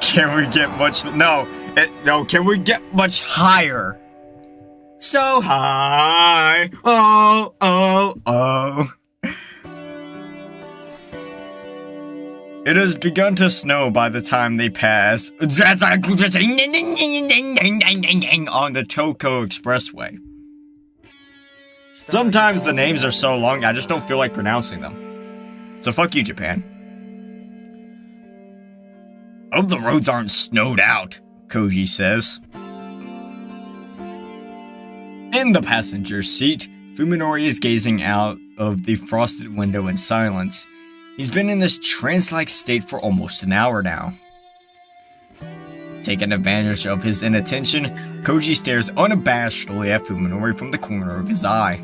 Can we get much... No, can we get much higher? So high, oh, oh, oh. It has begun to snow by the time they pass on the Toko Expressway. Sometimes the names are so long, I just don't feel like pronouncing them. So fuck you, Japan. Hope the roads aren't snowed out, Koji says. In the passenger seat, Fuminori is gazing out of the frosted window in silence. He's been in this trance-like state for almost an hour now. Taking advantage of his inattention, Koji stares unabashedly at Fuminori from the corner of his eye.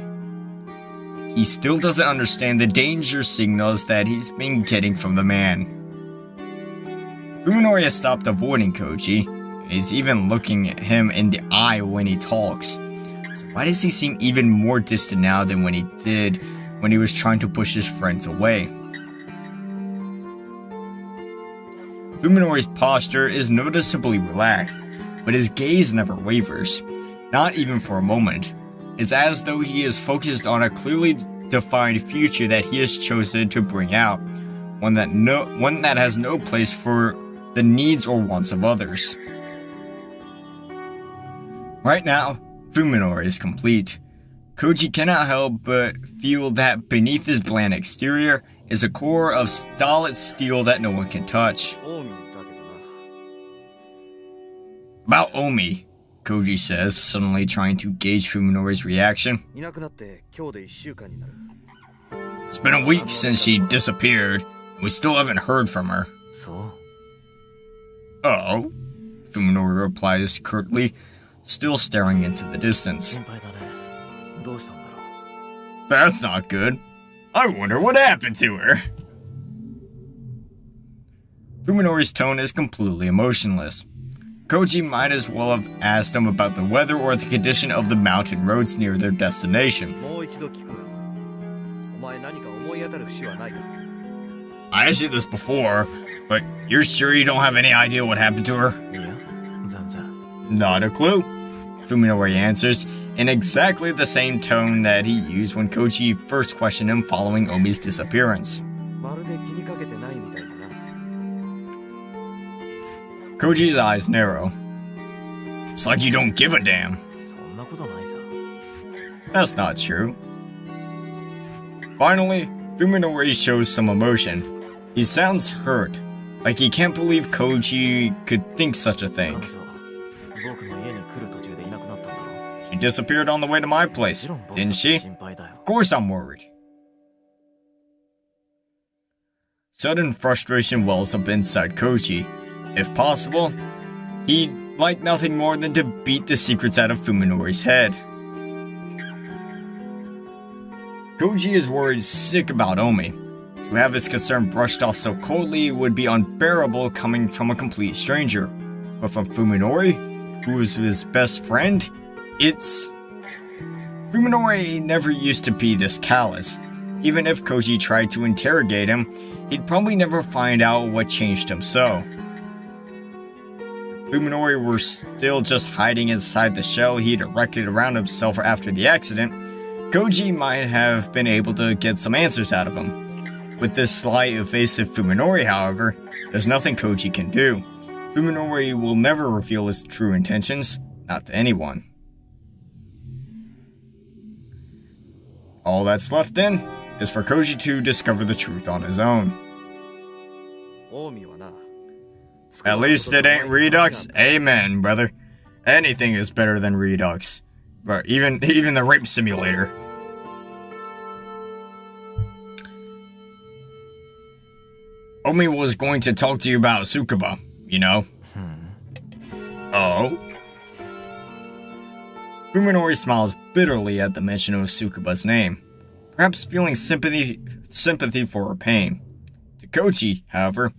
He still doesn't understand the danger signals that he's been getting from the man. Fuminori has stopped avoiding Koji, and he's even looking at him in the eye when he talks. So why does he seem even more distant now than when he did when he was trying to push his friends away? Fuminori's posture is noticeably relaxed, but his gaze never wavers, not even for a moment. It's as though he is focused on a clearly defined future that he has chosen to bring out, one that has no place for the needs or wants of others. Right now, Fuminori is complete. Koji cannot help but feel that beneath his bland exterior is a core of solid steel that no one can touch. About Omi, Koji says, suddenly trying to gauge Fuminori's reaction. It's been a week since she disappeared, and we still haven't heard from her. Oh? Fuminori replies curtly, still staring into the distance. That's not good. I wonder what happened to her. Fuminori's tone is completely emotionless. Koji might as well have asked him about the weather or the condition of the mountain roads near their destination. I asked you this before, but you're sure you don't have any idea what happened to her? Not a clue, Fuminori answers, in exactly the same tone that he used when Koji first questioned him following Omi's disappearance. Koji's eyes narrow. It's like you don't give a damn. That's not true. Finally, Fuminori shows some emotion. He sounds hurt, like he can't believe Koji could think such a thing. She disappeared on the way to my place, didn't she? Of course I'm worried. Sudden frustration wells up inside Koji. If possible, he'd like nothing more than to beat the secrets out of Fuminori's head. Koji is worried sick about Omi. To have his concern brushed off so coldly would be unbearable coming from a complete stranger. But from Fuminori, who is his best friend, it's... Fuminori never used to be this callous. Even if Koji tried to interrogate him, he'd probably never find out what changed him so. Fuminori were still just hiding inside the shell he'd erected around himself after the accident, Koji might have been able to get some answers out of him. With this sly, evasive Fuminori, however, there's nothing Koji can do. Fuminori will never reveal his true intentions, not to anyone. All that's left then is for Koji to discover the truth on his own. At least it ain't Redux. Amen, brother. Anything is better than Redux. But even the rape simulator. Omi was going to talk to you about Tsukuba, you know. Oh? Fuminori smiles bitterly at the mention of Tsukuba's name, perhaps feeling sympathy for her pain. To Koji, however,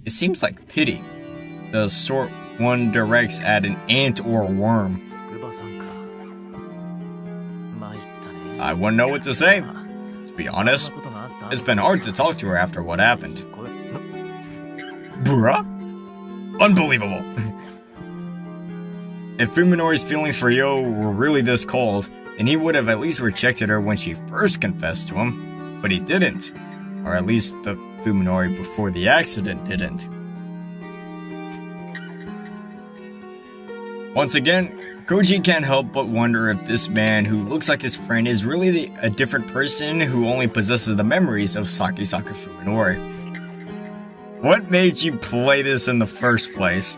it seems like pity, the sort one directs at an ant or a worm. I wouldn't know what to say. To be honest, it's been hard to talk to her after what happened. Bruh? Unbelievable. If Fuminori's feelings for Yo were really this cold, then he would have at least rejected her when she first confessed to him, but he didn't. Or at least the Fuminori before the accident didn't. Once again, Koji can't help but wonder if this man who looks like his friend is really a different person who only possesses the memories of Sakisaka Fuminori. What made you play this in the first place?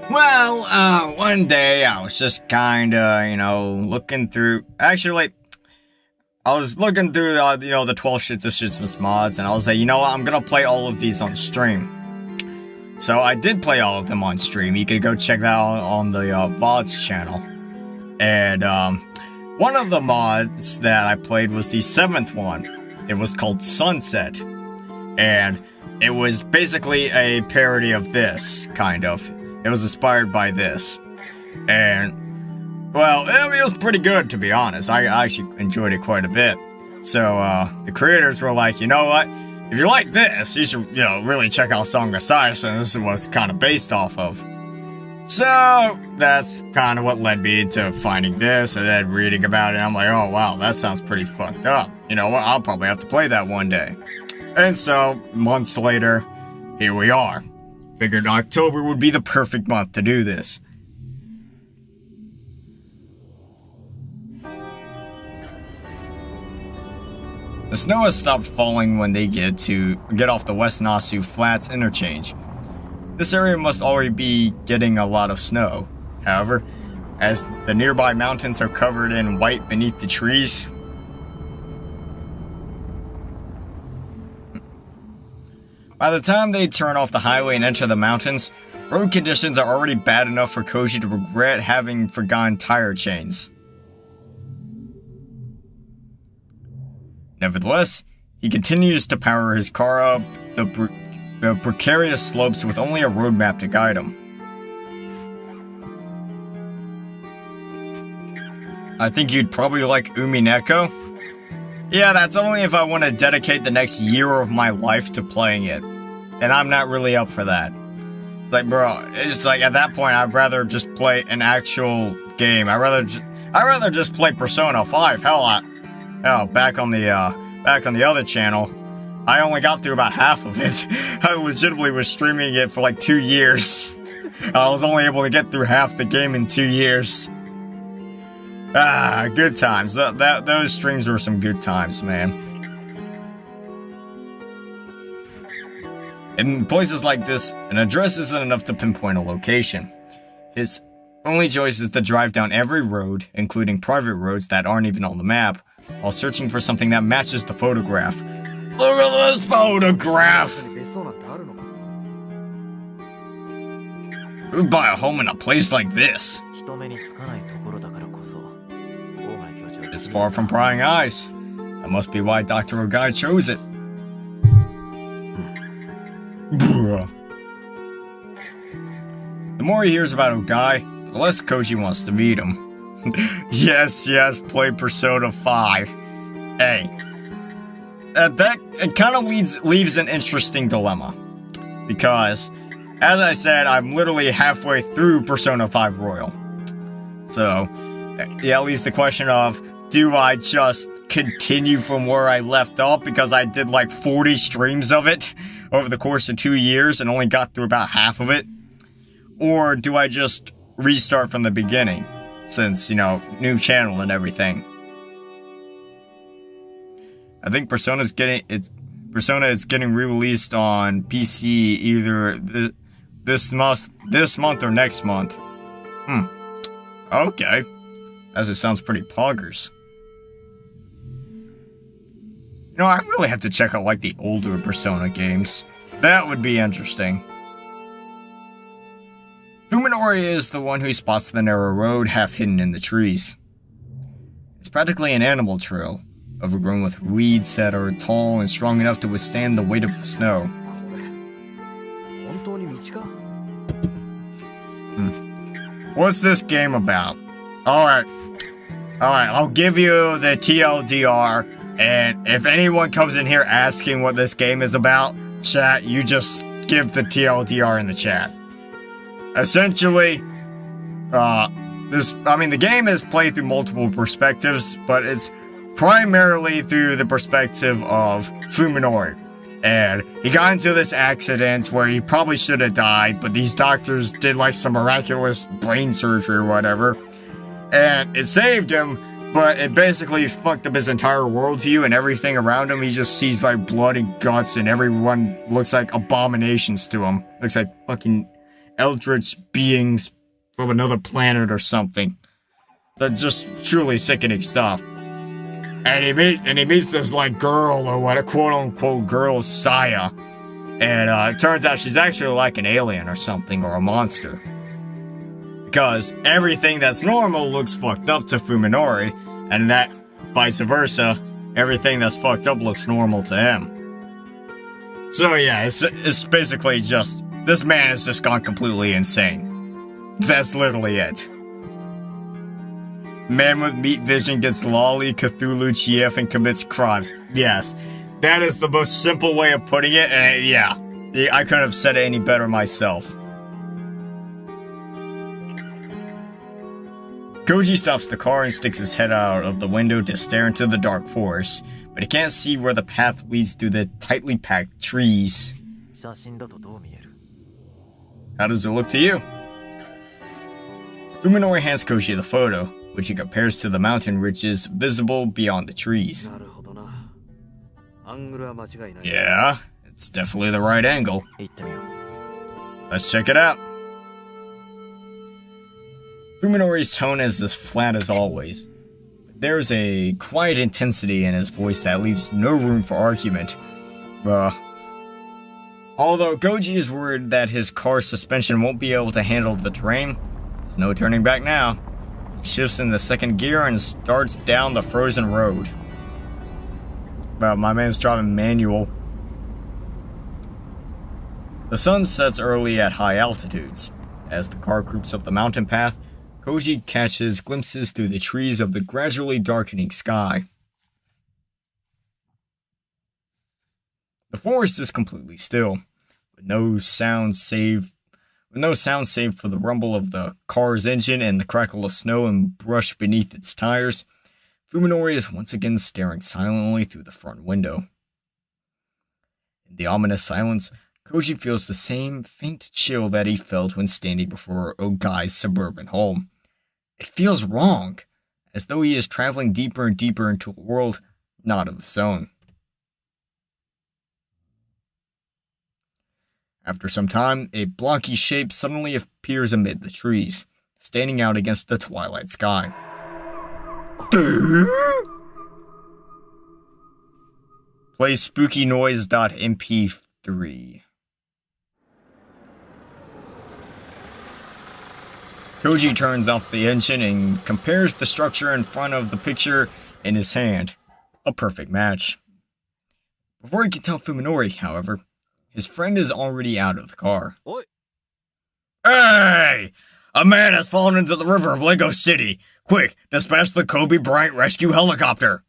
Well, one day I was just kinda, looking through... Actually, I was looking through, the 12 Shits of Shitsmas mods, and I was like, you know what, I'm gonna play all of these on stream. So I did play all of them on stream. You could go check that out on the VODs channel. And one of the mods that I played was the 7th one. It was called Sunset. And it was basically a parody of this, kind of. It was inspired by this. And, well, it was pretty good, to be honest. I actually enjoyed it quite a bit. So the creators were like, you know what? If you like this, you should, really check out Song of Cyrus, and this is what it's kind of based off of. So, that's kind of what led me to finding this, and then reading about it, I'm like, oh wow, that sounds pretty fucked up. You know what, I'll probably have to play that one day. And so, months later, here we are. Figured October would be the perfect month to do this. The snow has stopped falling when they get off the West Nasu Flats interchange. This area must already be getting a lot of snow. However, as the nearby mountains are covered in white beneath the trees, by the time they turn off the highway and enter the mountains, road conditions are already bad enough for Koji to regret having forgotten tire chains. Nevertheless, he continues to power his car up the precarious slopes with only a road map to guide him. I think you'd probably like Umineko. Yeah, that's only if I want to dedicate the next year of my life to playing it. And I'm not really up for that. Like, bro, it's like at that point I'd rather just play an actual game. I'd rather just play Persona 5. Hell, back on the other channel, I only got through about half of it. I legitimately was streaming it for like 2 years. I was only able to get through half the game in 2 years. Ah, good times. Those streams were some good times, man. In places like this, an address isn't enough to pinpoint a location. His only choice is to drive down every road, including private roads that aren't even on the map, while searching for something that matches the photograph. Look at this photograph! Who'd buy a home in a place like this? It's far from prying eyes. That must be why Dr. Ogai chose it. Bruh. The more he hears about Ogai, the less Koji wants to meet him. Yes, play Persona 5. Hey, it kind of leaves an interesting dilemma. Because, as I said, I'm literally halfway through Persona 5 Royal. So, yeah, at least the question of, do I just continue from where I left off because I did like 40 streams of it over the course of 2 years and only got through about half of it? Or do I just restart from the beginning? Since, new channel and everything. I think Persona is getting re-released on PC either this month or next month. Okay. As it sounds pretty poggers. I really have to check out like the older Persona games. That would be interesting. Fuminori is the one who spots the narrow road half hidden in the trees. It's practically an animal trail, overgrown with weeds that are tall and strong enough to withstand the weight of the snow. What's this game about? Alright, I'll give you the TLDR, and if anyone comes in here asking what this game is about, chat, you just give the TLDR in the chat. Essentially, the game is played through multiple perspectives, but it's primarily through the perspective of Fuminori. And he got into this accident where he probably should have died, but these doctors did like some miraculous brain surgery or whatever. And it saved him, but it basically fucked up his entire worldview and everything around him. He just sees like blood and guts, and everyone looks like abominations to him. Looks like fucking eldritch beings from another planet or something. That's just truly sickening stuff. And he meets this like girl, or what, a quote unquote girl, Saya. And it turns out she's actually like an alien or something, or a monster. Because everything that's normal looks fucked up to Fuminori, and that vice versa, everything that's fucked up looks normal to him. So yeah, it's basically just, this man has just gone completely insane. That's literally it. Man with meat vision gets lolly Cthulhu Chief and commits crimes. Yes, that is the most simple way of putting it, and yeah, I couldn't have said it any better myself. Koji stops the car and sticks his head out of the window to stare into the dark forest, but he can't see where the path leads through the tightly packed trees. How does it look to you? Fuminori hands Koji the photo, which he compares to the mountain ridges visible beyond the trees. Yeah, it's definitely the right angle. Let's check it out. Fuminori's tone is as flat as always. There's a quiet intensity in his voice that leaves no room for argument. Although Koji is worried that his car's suspension won't be able to handle the terrain, there's no turning back now. He shifts into second gear and starts down the frozen road. My man's driving manual. The sun sets early at high altitudes. As the car creeps up the mountain path, Koji catches glimpses through the trees of the gradually darkening sky. The forest is completely still, with no sound save for the rumble of the car's engine and the crackle of snow and brush beneath its tires. Fuminori is once again staring silently through the front window. In the ominous silence, Koji feels the same faint chill that he felt when standing before Ogai's suburban home. It feels wrong, as though he is traveling deeper and deeper into a world not of his own. After some time, a blocky shape suddenly appears amid the trees, standing out against the twilight sky. Play spookynoise.mp3. Koji turns off the engine and compares the structure in front of the picture in his hand. A perfect match. Before he can tell Fuminori, however, his friend is already out of the car. Oi. Hey! A man has fallen into the river of Lego City. Quick, dispatch the Kobe Bryant rescue helicopter.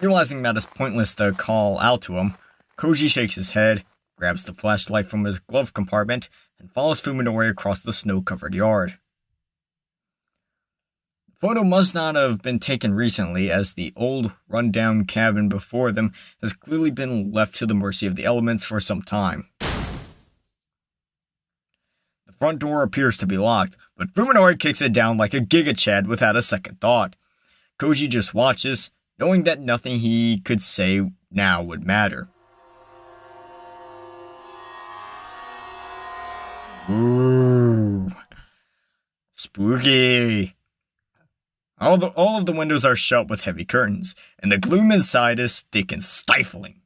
Realizing that it's pointless to call out to him, Koji shakes his head, grabs the flashlight from his glove compartment, and follows Fuminori across the snow-covered yard. The photo must not have been taken recently, as the old, run-down cabin before them has clearly been left to the mercy of the elements for some time. The front door appears to be locked, but Fuminori kicks it down like a Giga Chad without a second thought. Koji just watches, knowing that nothing he could say now would matter. Ooh. Spooky. All of the windows are shut with heavy curtains, and the gloom inside is thick and stifling.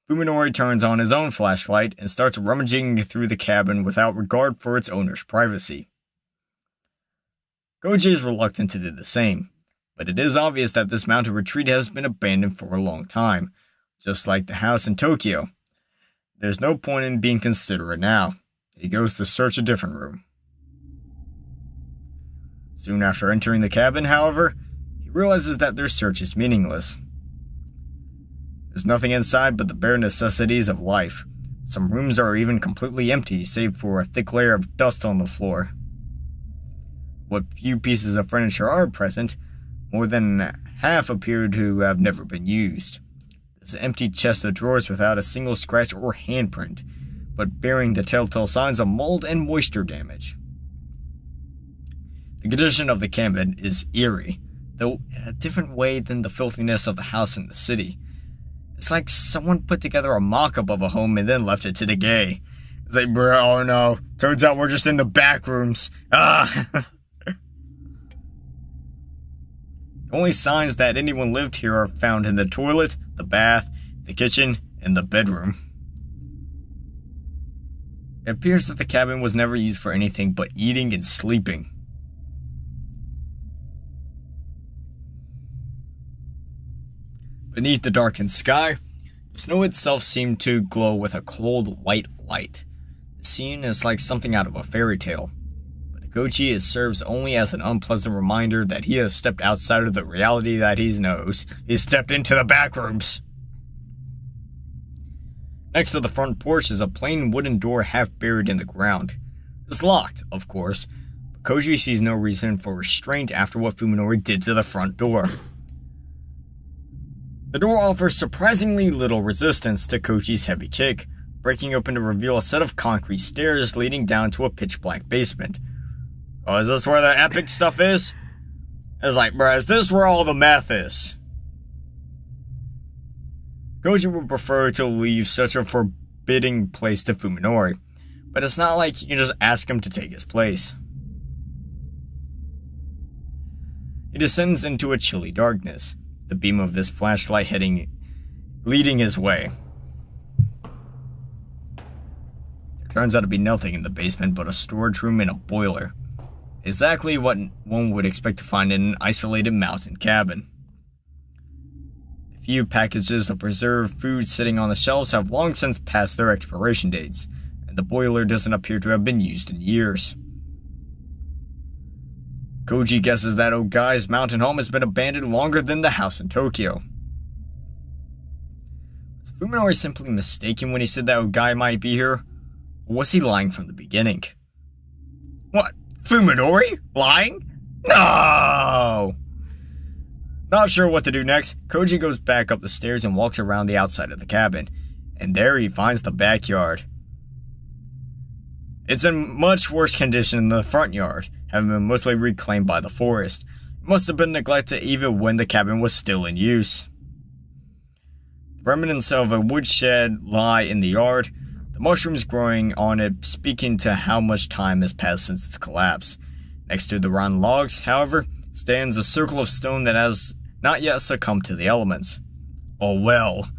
Fuminori turns on his own flashlight and starts rummaging through the cabin without regard for its owner's privacy. Koji is reluctant to do the same, but it is obvious that this mountain retreat has been abandoned for a long time, just like the house in Tokyo. There's no point in being considerate now. He goes to search a different room. Soon after entering the cabin, however, he realizes that their search is meaningless. There's nothing inside but the bare necessities of life. Some rooms are even completely empty, save for a thick layer of dust on the floor. What few pieces of furniture are present, more than half appear to have never been used. There's an empty chest of drawers without a single scratch or handprint, but bearing the telltale signs of mold and moisture damage. The condition of the cabin is eerie, though in a different way than the filthiness of the house in the city. It's like someone put together a mock-up of a home and then left it to decay. It's like, bro, oh no, turns out we're just in the back rooms. Ah! The only signs that anyone lived here are found in the toilet, the bath, the kitchen, and the bedroom. It appears that the cabin was never used for anything but eating and sleeping. Beneath the darkened sky, the snow itself seemed to glow with a cold white light. The scene is like something out of a fairy tale. Goji serves only as an unpleasant reminder that he has stepped outside of the reality that he knows. He's stepped into the back rooms. Next to the front porch is a plain wooden door half buried in the ground. It's locked, of course, but Koji sees no reason for restraint after what Fuminori did to the front door. The door offers surprisingly little resistance to Koji's heavy kick, breaking open to reveal a set of concrete stairs leading down to a pitch-black basement. Oh, is this where the epic stuff is? It's like, bruh, is this where all the meth is? Koji would prefer to leave such a forbidding place to Fuminori, but it's not like you can just ask him to take his place. He descends into a chilly darkness, the beam of his flashlight leading his way. There turns out to be nothing in the basement but a storage room and a boiler. Exactly what one would expect to find in an isolated mountain cabin. The few packages of preserved food sitting on the shelves have long since passed their expiration dates, and the boiler doesn't appear to have been used in years. Koji guesses that Ogai's mountain home has been abandoned longer than the house in Tokyo. Was Fuminori simply mistaken when he said that Ogai might be here? Or was he lying from the beginning? What? Fuminori? Lying? No! Not sure what to do next, Koji goes back up the stairs and walks around the outside of the cabin. And there he finds the backyard. It's in much worse condition than the front yard, having been mostly reclaimed by the forest. It must have been neglected even when the cabin was still in use. Remnants of a woodshed lie in the yard, the mushrooms growing on it speaking to how much time has passed since its collapse. Next to the rotten logs, however, stands a circle of stone that has not yet succumbed to the elements. Oh well.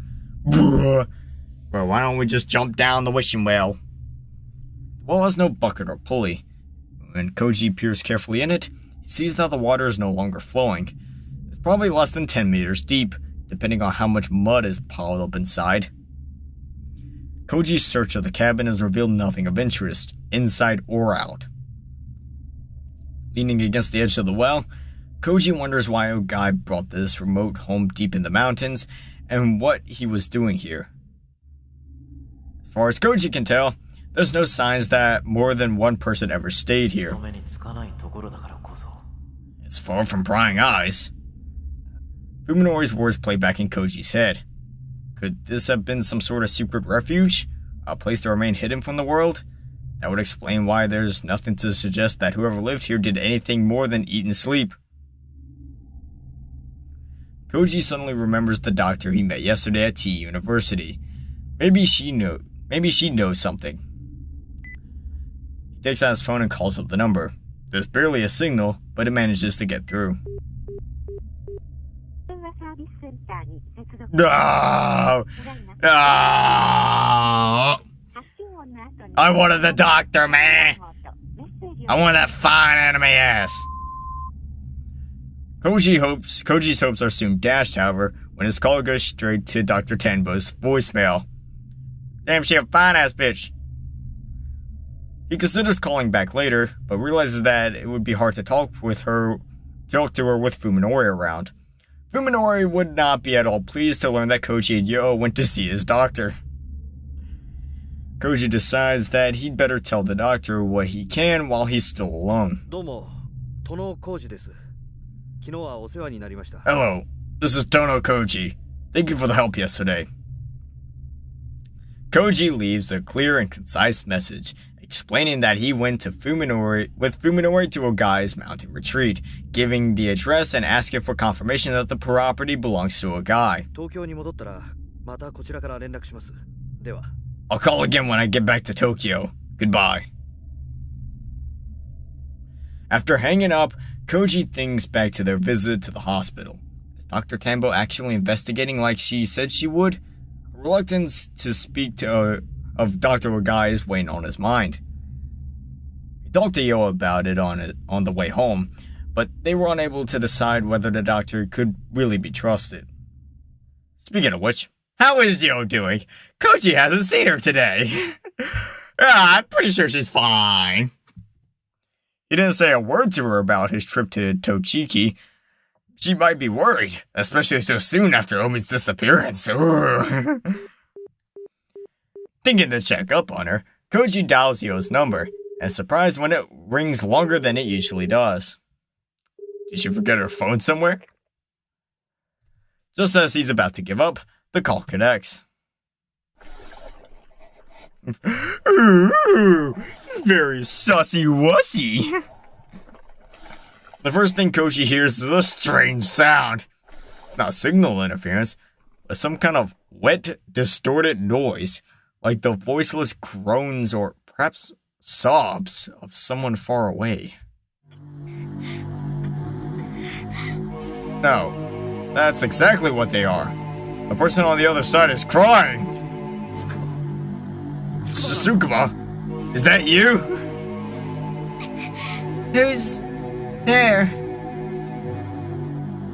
Well, why don't we just jump down the wishing well? The well has no bucket or pulley. When Koji peers carefully in it, he sees that the water is no longer flowing. It's probably less than 10 meters deep, depending on how much mud is piled up inside. Koji's search of the cabin has revealed nothing of interest, inside or out. Leaning against the edge of the well, Koji wonders why Ogai brought this remote home deep in the mountains, and what he was doing here. As far as Koji can tell, there's no signs that more than one person ever stayed here. It's far from prying eyes. Fuminori's words play back in Koji's head. Could this have been some sort of secret refuge? A place to remain hidden from the world? That would explain why there's nothing to suggest that whoever lived here did anything more than eat and sleep. Koji suddenly remembers the doctor he met yesterday at T University. Maybe she knows something. He takes out his phone and calls up the number. There's barely a signal, but it manages to get through. No! No! I wanted the doctor, man! I want that fine anime ass! Koji's hopes are soon dashed, however, when his call goes straight to Dr. Tenbo's voicemail. Damn, she a fine ass bitch. He considers calling back later, but realizes that it would be hard to talk to her with Fuminori around. Fuminori would not be at all pleased to learn that Koji and Yo went to see his doctor. Koji decides that he'd better tell the doctor what he can while he's still alone. Hello, this is Tono Koji. Thank you for the help yesterday. Koji leaves a clear and concise message, explaining that he went with Fuminori to a guy's mountain retreat, giving the address and asking for confirmation that the property belongs to a guy. I'll call again when I get back to Tokyo. Goodbye. After hanging up, Koji thinks back to their visit to the hospital. Is Dr. Tambo actually investigating like she said she would? Reluctance to speak of Dr. Wagai is weighing on his mind. He talked to Yo about it on the way home, but they were unable to decide whether the doctor could really be trusted. Speaking of which, how is Yo doing? Koji hasn't seen her today. I'm pretty sure she's fine. He didn't say a word to her about his trip to Tochiki. She might be worried, especially so soon after Omi's disappearance. Thinking to check up on her, Koji dials Yo's number, and is surprised when it rings longer than it usually does. Did she forget her phone somewhere? Just as he's about to give up, the call connects. Ooh, very sussy-wussy. The first thing Koji hears is a strange sound. It's not signal interference, but some kind of wet, distorted noise, like the voiceless groans or perhaps sobs of someone far away. No, that's exactly what they are. The person on the other side is crying. Sukuma, is that you? Who's there?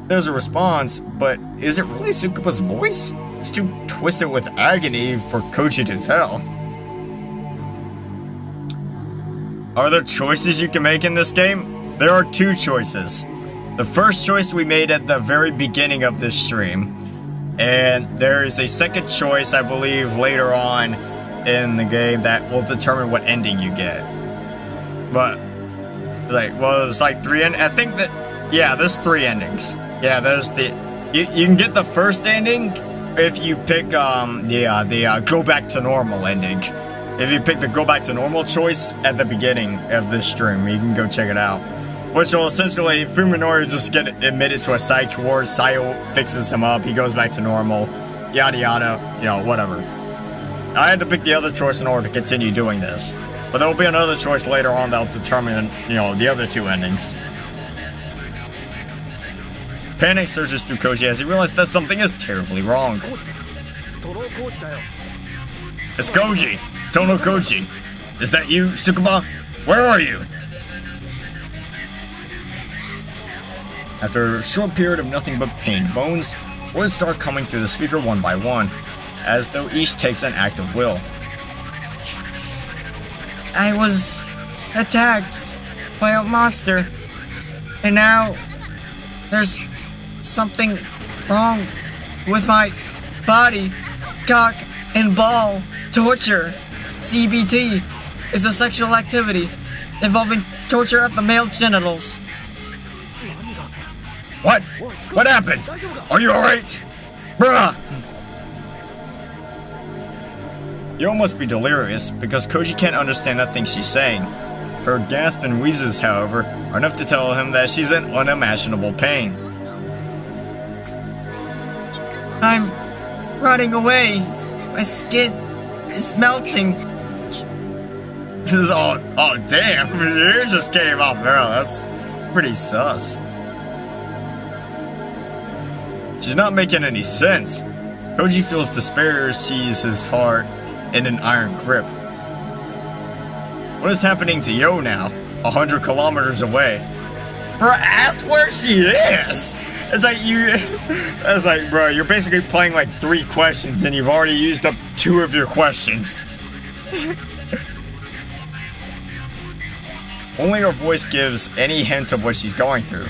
There's a response, but is it really Sukuma's voice? It's too twisted with agony for Koji to tell. Are there choices you can make in this game? There are two choices. The first choice we made at the very beginning of this stream, and there is a second choice, I believe, later on in the game that will determine what ending you get. But, there's like three I think that, yeah, there's three endings. Yeah, there's you can get the first ending if you pick, the go back to normal ending. If you pick the go back to normal choice at the beginning of this stream, you can go check it out. Which will essentially, Fuminori just get admitted to a psych ward, Sayo fixes him up, he goes back to normal, yada yada, you know, whatever. I had to pick the other choice in order to continue doing this. But there will be another choice later on that will determine, you know, the other two endings. Panic surges through Koji as he realizes that something is terribly wrong. It's Koji! Tono Koji! Is that you, Sukuma? Where are you? After a short period of nothing but pained moans, words start coming through the speaker one by one, as though each takes an act of will. I was attacked by a monster, and now there's something wrong with my body, cock, and ball. Torture, CBT, is a sexual activity involving torture of the male genitals. What? What happened? Are you alright? Bruh! Yo must be delirious, because Koji can't understand nothing she's saying. Her gasp and wheezes, however, are enough to tell him that she's in unimaginable pain. I'm rotting away. My skin is melting. This is oh damn, your ear just came off, bro. That's pretty sus. She's not making any sense. Koji feels despair sees his heart in an iron grip. What is happening to Yo now, 100 kilometers away? Bro, ask where she is! It's like, bro, you're basically playing like 3 questions and you've already used up 2 of your questions. Only her voice gives any hint of what she's going through.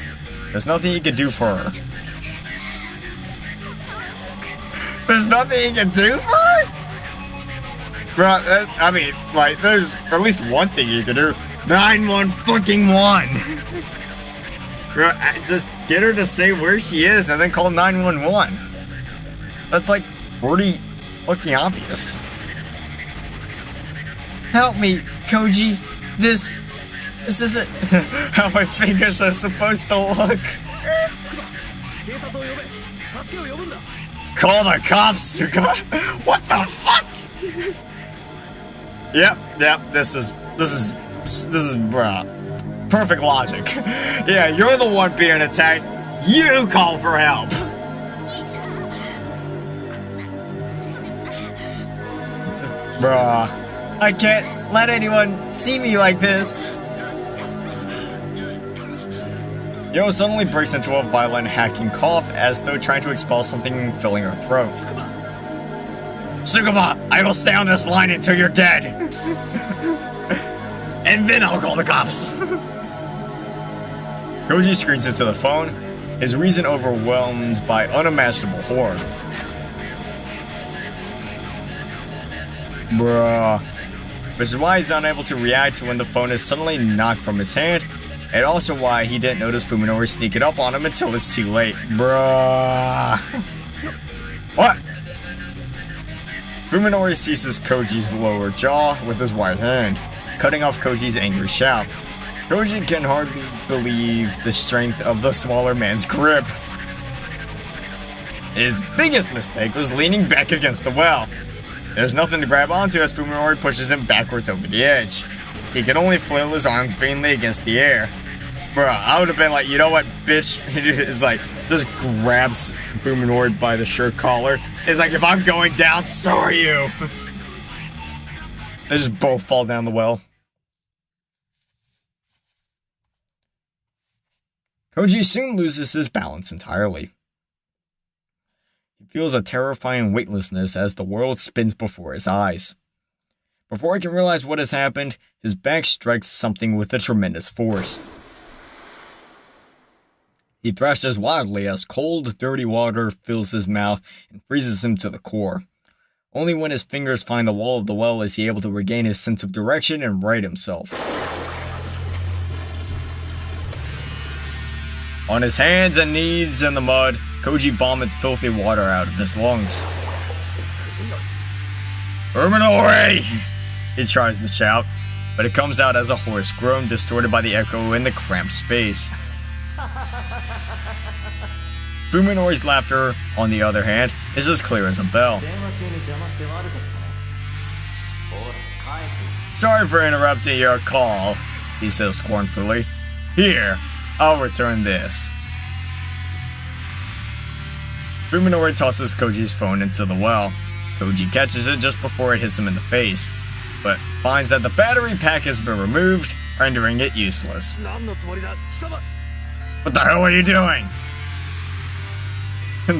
There's nothing you can do for her. There's nothing he can do for her? Bro, I mean, like, there's at least one thing you can do. 911. Bro, just get her to say where she is and then call 911. That's like pretty fucking obvious. Help me, Koji. This isn't how my fingers are supposed to look. Call the cops. What the fuck? Yep, this is bruh. Perfect logic. Yeah, you're the one being attacked. You call for help. Bruh. I can't let anyone see me like this. Yo suddenly breaks into a violent hacking cough as though trying to expel something filling her throat. Sukuma, I will stay on this line until you're dead. And then I'll call the cops. Koji screams into the phone, his reason overwhelmed by unimaginable horror. Bruh. Which is why he's unable to react to when the phone is suddenly knocked from his hand, and also why he didn't notice Fuminori sneaking up on him until it's too late. Bruh. What? Fuminori seizes Koji's lower jaw with his right hand, cutting off Koji's angry shout. Koji can hardly believe the strength of the smaller man's grip. His biggest mistake was leaning back against the well. There's nothing to grab onto as Fuminori pushes him backwards over the edge. He can only flail his arms vainly against the air. Bruh, I would have been like, you know what, bitch? It's like, just grabs Fuminori by the shirt collar. It's like, if I'm going down, so are you. They just both fall down the well. Koji soon loses his balance entirely. He feels a terrifying weightlessness as the world spins before his eyes. Before he can realize what has happened, his back strikes something with a tremendous force. He thrashes wildly as cold, dirty water fills his mouth and freezes him to the core. Only when his fingers find the wall of the well is he able to regain his sense of direction and right himself. On his hands and knees in the mud, Koji vomits filthy water out of his lungs. Fuminori! He tries to shout, but it comes out as a hoarse groan distorted by the echo in the cramped space. Fuminori's laughter, on the other hand, is as clear as a bell. Sorry for interrupting your call, he says scornfully. Here, I'll return this. Fuminori tosses Koji's phone into the well. Koji catches it just before it hits him in the face, but finds that the battery pack has been removed, rendering it useless. What the hell are you doing?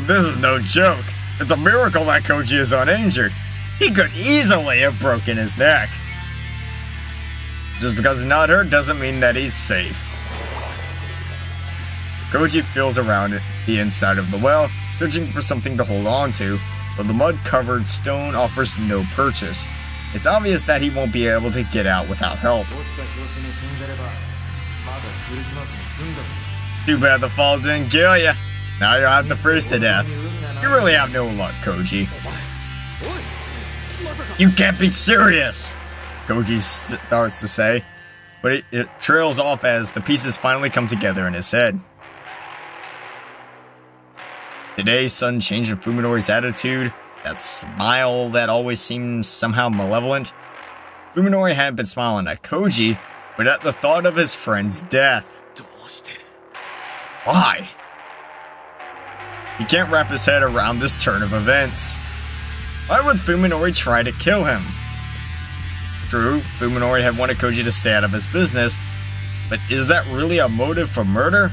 This is no joke. It's a miracle that Koji is uninjured. He could easily have broken his neck. Just because he's not hurt doesn't mean that he's safe. Koji feels around the inside of the well, searching for something to hold on to, but the mud-covered stone offers no purchase. It's obvious that he won't be able to get out without help. Too bad the fall didn't kill you. Now you'll have to freeze to death. You really have no luck, Koji. You can't be serious! Koji starts to say, but it trails off as the pieces finally come together in his head. Today's sudden change in Fuminori's attitude, that smile that always seems somehow malevolent. Fuminori hadn't been smiling at Koji, but at the thought of his friend's death. Why? He can't wrap his head around this turn of events. Why would Fuminori try to kill him? True, Fuminori had wanted Koji to stay out of his business, but is that really a motive for murder?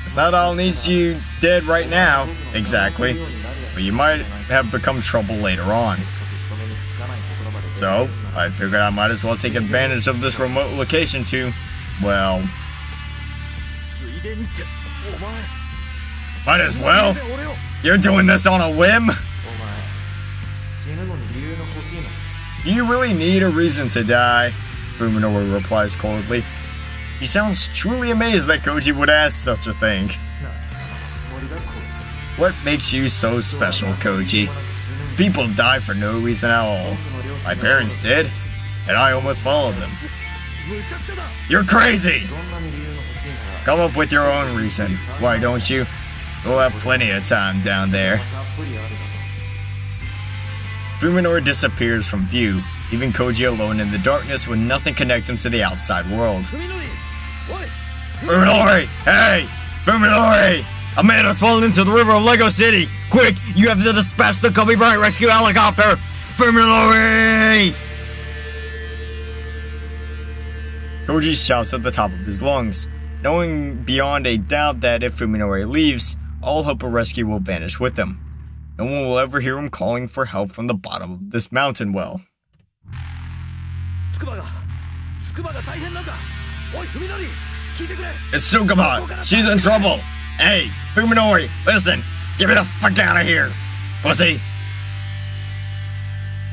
It's not all needs you dead right now, exactly, but you might have become trouble later on. So, I figured I might as well take advantage of this remote location to, well... Might as well. You're doing this on a whim? Do you really need a reason to die? Fuminori replies coldly. He sounds truly amazed that Koji would ask such a thing. What makes you so special, Koji? People die for no reason at all. My parents did, and I almost followed them. You're crazy! Come up with your own reason, why don't you? We'll have plenty of time down there. Fuminori disappears from view, leaving Koji alone in the darkness with nothing connects him to the outside world. Fuminori! Hey! Fuminori! A man has fallen into the river of Lego City! Quick! You have to dispatch the Kobe Bryant rescue helicopter! Fuminori! Koji shouts at the top of his lungs, knowing beyond a doubt that if Fuminori leaves, all hope of rescue will vanish with him. No one will ever hear him calling for help from the bottom of this mountain well. It's Tsukaba! She's in trouble! Hey, Fuminori, listen! Get me the fuck out of here! Pussy!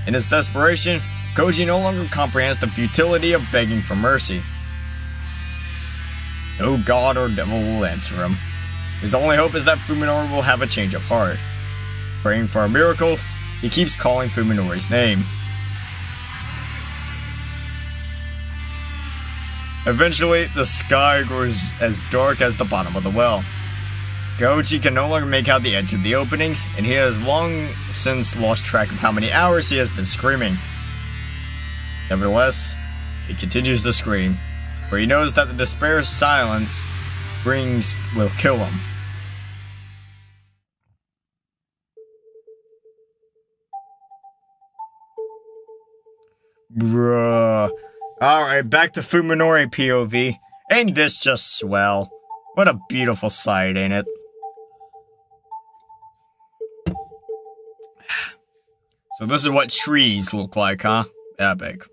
In his desperation, Koji no longer comprehends the futility of begging for mercy. No god or devil will answer him. His only hope is that Fuminori will have a change of heart. Praying for a miracle, he keeps calling Fuminori's name. Eventually, the sky grows as dark as the bottom of the well. Koji can no longer make out the edge of the opening, and he has long since lost track of how many hours he has been screaming. Nevertheless, he continues to scream, for he knows that the despair silence brings will kill him. Bruh. Alright, back to Fuminori POV. Ain't this just swell? What a beautiful sight, ain't it? So this is what trees look like, huh? Epic.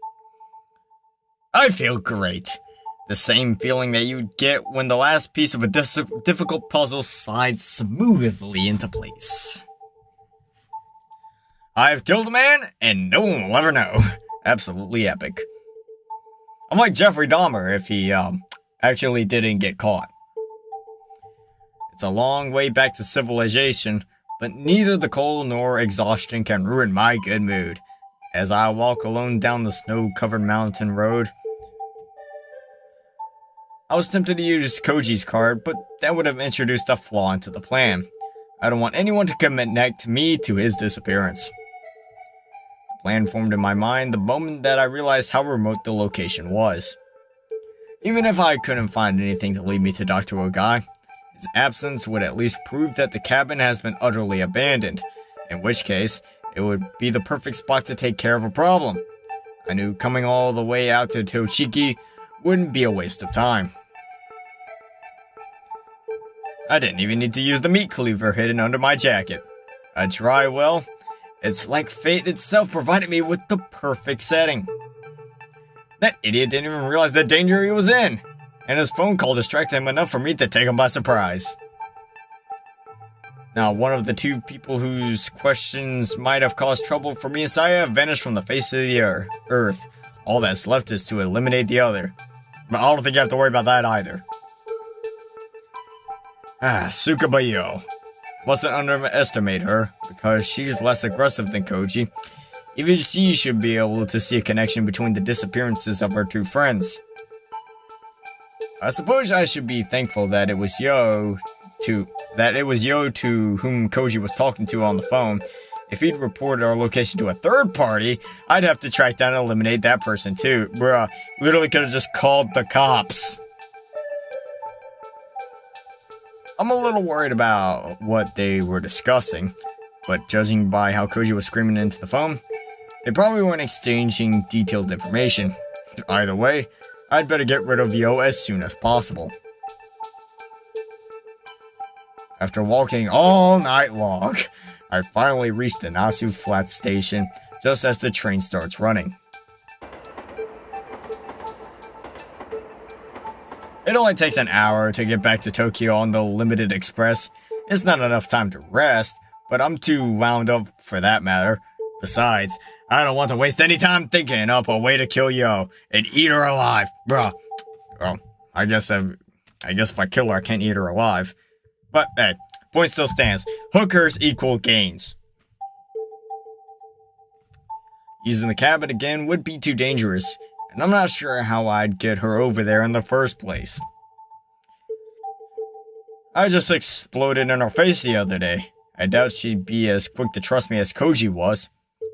I feel great. The same feeling that you get when the last piece of a difficult puzzle slides smoothly into place. I've killed a man, and no one will ever know. Absolutely epic. I'm like Jeffrey Dahmer if he, actually didn't get caught. It's a long way back to civilization, but neither the cold nor exhaustion can ruin my good mood. As I walk alone down the snow-covered mountain road, I was tempted to use Koji's card, but that would have introduced a flaw into the plan. I don't want anyone to connect me to his disappearance. The plan formed in my mind the moment that I realized how remote the location was. Even if I couldn't find anything to lead me to Dr. Ogai, his absence would at least prove that the cabin has been utterly abandoned, in which case, it would be the perfect spot to take care of a problem. I knew coming all the way out to Tochigi wouldn't be a waste of time. I didn't even need to use the meat cleaver hidden under my jacket. A dry well, it's like fate itself provided me with the perfect setting. That idiot didn't even realize the danger he was in, and his phone call distracted him enough for me to take him by surprise. Now, one of the two people whose questions might have caused trouble for me and Saya vanished from the face of the earth. All that's left is to eliminate the other. But I don't think you have to worry about that either. Tsukaba. Mustn't underestimate her, because she's less aggressive than Koji. Even she should be able to see a connection between the disappearances of her two friends. I suppose I should be thankful that it was Yo to whom Koji was talking to on the phone. If he'd reported our location to a third party, I'd have to track down and eliminate that person too. Bruh, literally could have just called the cops. I'm a little worried about what they were discussing, but judging by how Koji was screaming into the phone, they probably weren't exchanging detailed information. Either way, I'd better get rid of Yo as soon as possible. After walking all night long, I finally reached the Nasu Flat station just as the train starts running. It only takes an hour to get back to Tokyo on the Limited Express, It's not enough time to rest, but I'm too wound up for that matter. Besides, I don't want to waste any time thinking up a way to kill Yo and eat her alive. Bruh. Well, I guess if I kill her, I can't eat her alive. But hey, point still stands. Hookers equal gains. Using the cabin again would be too dangerous, and I'm not sure how I'd get her over there in the first place. I just exploded in her face the other day. I doubt she'd be as quick to trust me as Koji was,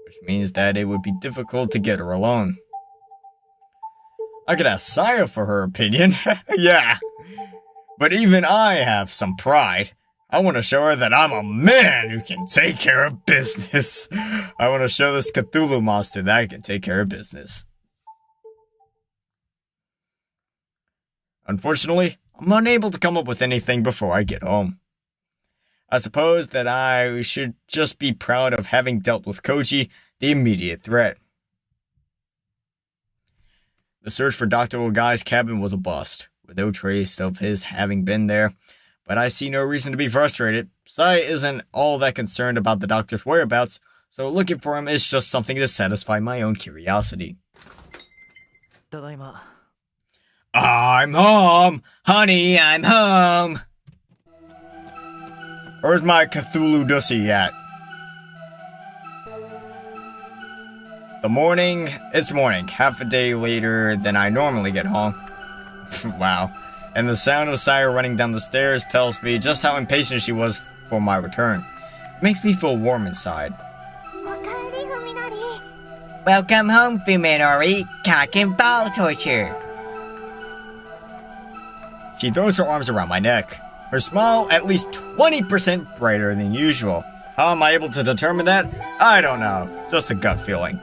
which means that it would be difficult to get her alone. I could ask Saya for her opinion, yeah. But even I have some pride. I want to show her that I'm a man who can take care of business. I want to show this Cthulhu monster that I can take care of business. Unfortunately, I'm unable to come up with anything before I get home. I suppose that I should just be proud of having dealt with Koji, the immediate threat. The search for Dr. Ogai's cabin was a bust, with no trace of his having been there, but I see no reason to be frustrated. Sai isn't all that concerned about the doctor's whereabouts, so looking for him is just something to satisfy my own curiosity. I'm home! Honey, I'm home! Where's my Cthulhu Dussy at? It's morning, half a day later than I normally get home. Wow. And the sound of Saya running down the stairs tells me just how impatient she was for my return. It makes me feel warm inside. Welcome home, Fuminori. Cock and ball torture. She throws her arms around my neck. Her smile at least 20% brighter than usual. How am I able to determine that? I don't know. Just a gut feeling.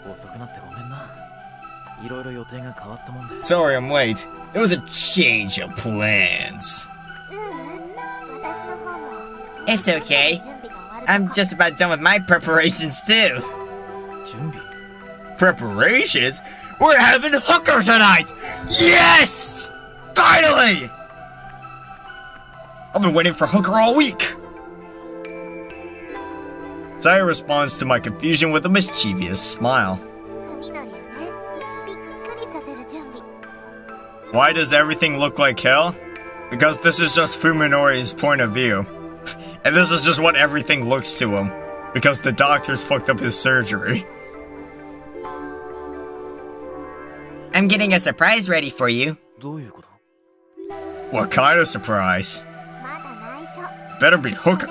Sorry I'm late. It was a change of plans. It's okay. I'm just about done with my preparations too. Preparations? We're having hooker tonight! Yes! Finally! I've been waiting for hooker all week. Saya responds to my confusion with a mischievous smile. Why does everything look like hell? Because this is just Fuminori's point of view. And this is just what everything looks to him. Because the doctors fucked up his surgery. I'm getting a surprise ready for you. What kind of surprise? Better be hooker.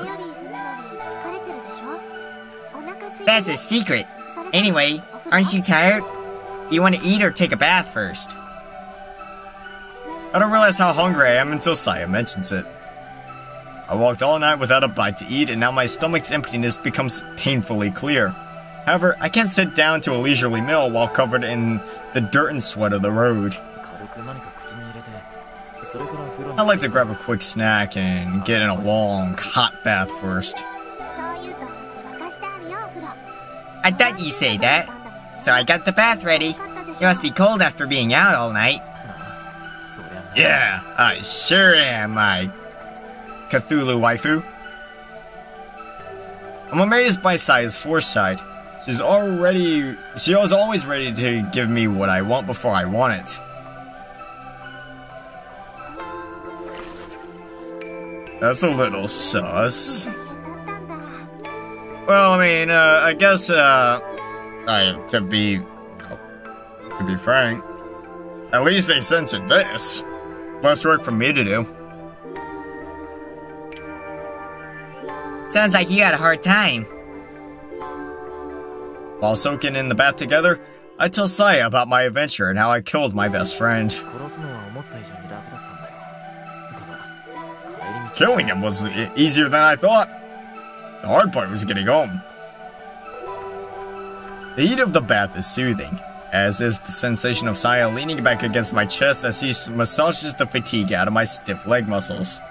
That's a secret. Anyway, aren't you tired? Do you want to eat or take a bath first? I don't realize how hungry I am until Saya mentions it. I walked all night without a bite to eat, and now my stomach's emptiness becomes painfully clear. However, I can't sit down to a leisurely meal while covered in the dirt and sweat of the road. I like to grab a quick snack and get in a long, hot bath first. I thought you'd say that. So I got the bath ready. You must be cold after being out all night. Yeah, I sure am, my Cthulhu waifu. I'm amazed by Saya's foresight. She was always ready to give me what I want before I want it. That's a little sus. Well, I mean, I guess, to be frank, at least they censored this. Less work for me to do. Sounds like you had a hard time. While soaking in the bath together, I tell Saya about my adventure and how I killed my best friend. Killing him was easier than I thought. The hard part was getting home. The heat of the bath is soothing, as is the sensation of Saya leaning back against my chest as he massages the fatigue out of my stiff leg muscles.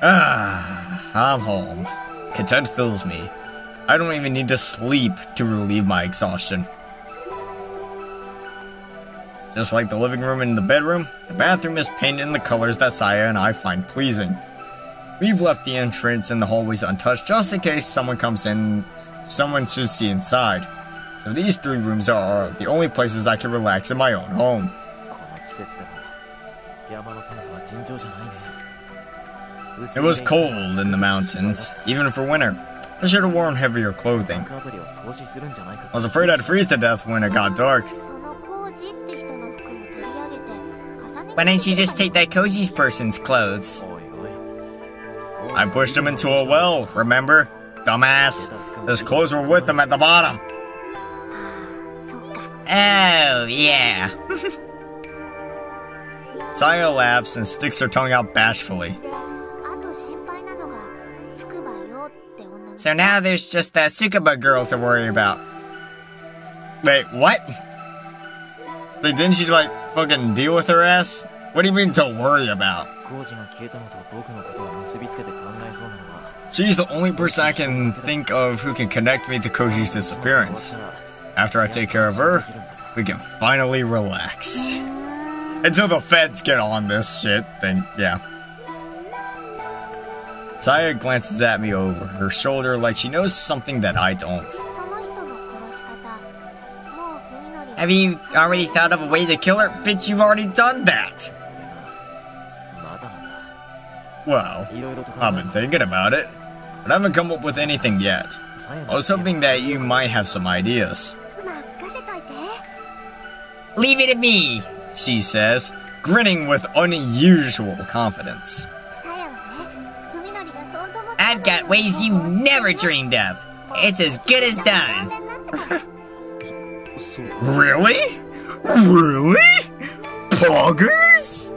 I'm home. Content fills me. I don't even need to sleep to relieve my exhaustion. Just like the living room and the bedroom, the bathroom is painted in the colors that Saya and I find pleasing. We've left the entrance and the hallways untouched just in case someone comes in, someone should see inside. So these 3 rooms are the only places I can relax in my own home. It was cold in the mountains, even for winter. I should have worn heavier clothing. I was afraid I'd freeze to death when it got dark. Why didn't you just take that Koji's person's clothes? I pushed him into a well, remember? Dumbass. His clothes were with him at the bottom. Oh, yeah. Saya laughs and sticks her tongue out bashfully. So now there's just that Tsukuba girl to worry about. Wait, what? Like, didn't she, like, fucking deal with her ass? What do you mean to worry about? She's the only person I can think of who can connect me to Koji's disappearance. After I take care of her, we can finally relax. Until the feds get on this shit, then yeah. Saya glances at me over her shoulder like she knows something that I don't. Have you already thought of a way to kill her? Bitch, you've already done that! Well, I've been thinking about it, but I haven't come up with anything yet. I was hoping that you might have some ideas. Leave it to me, she says, grinning with unusual confidence. I've got ways you never dreamed of. It's as good as done. Really? Really? Poggers?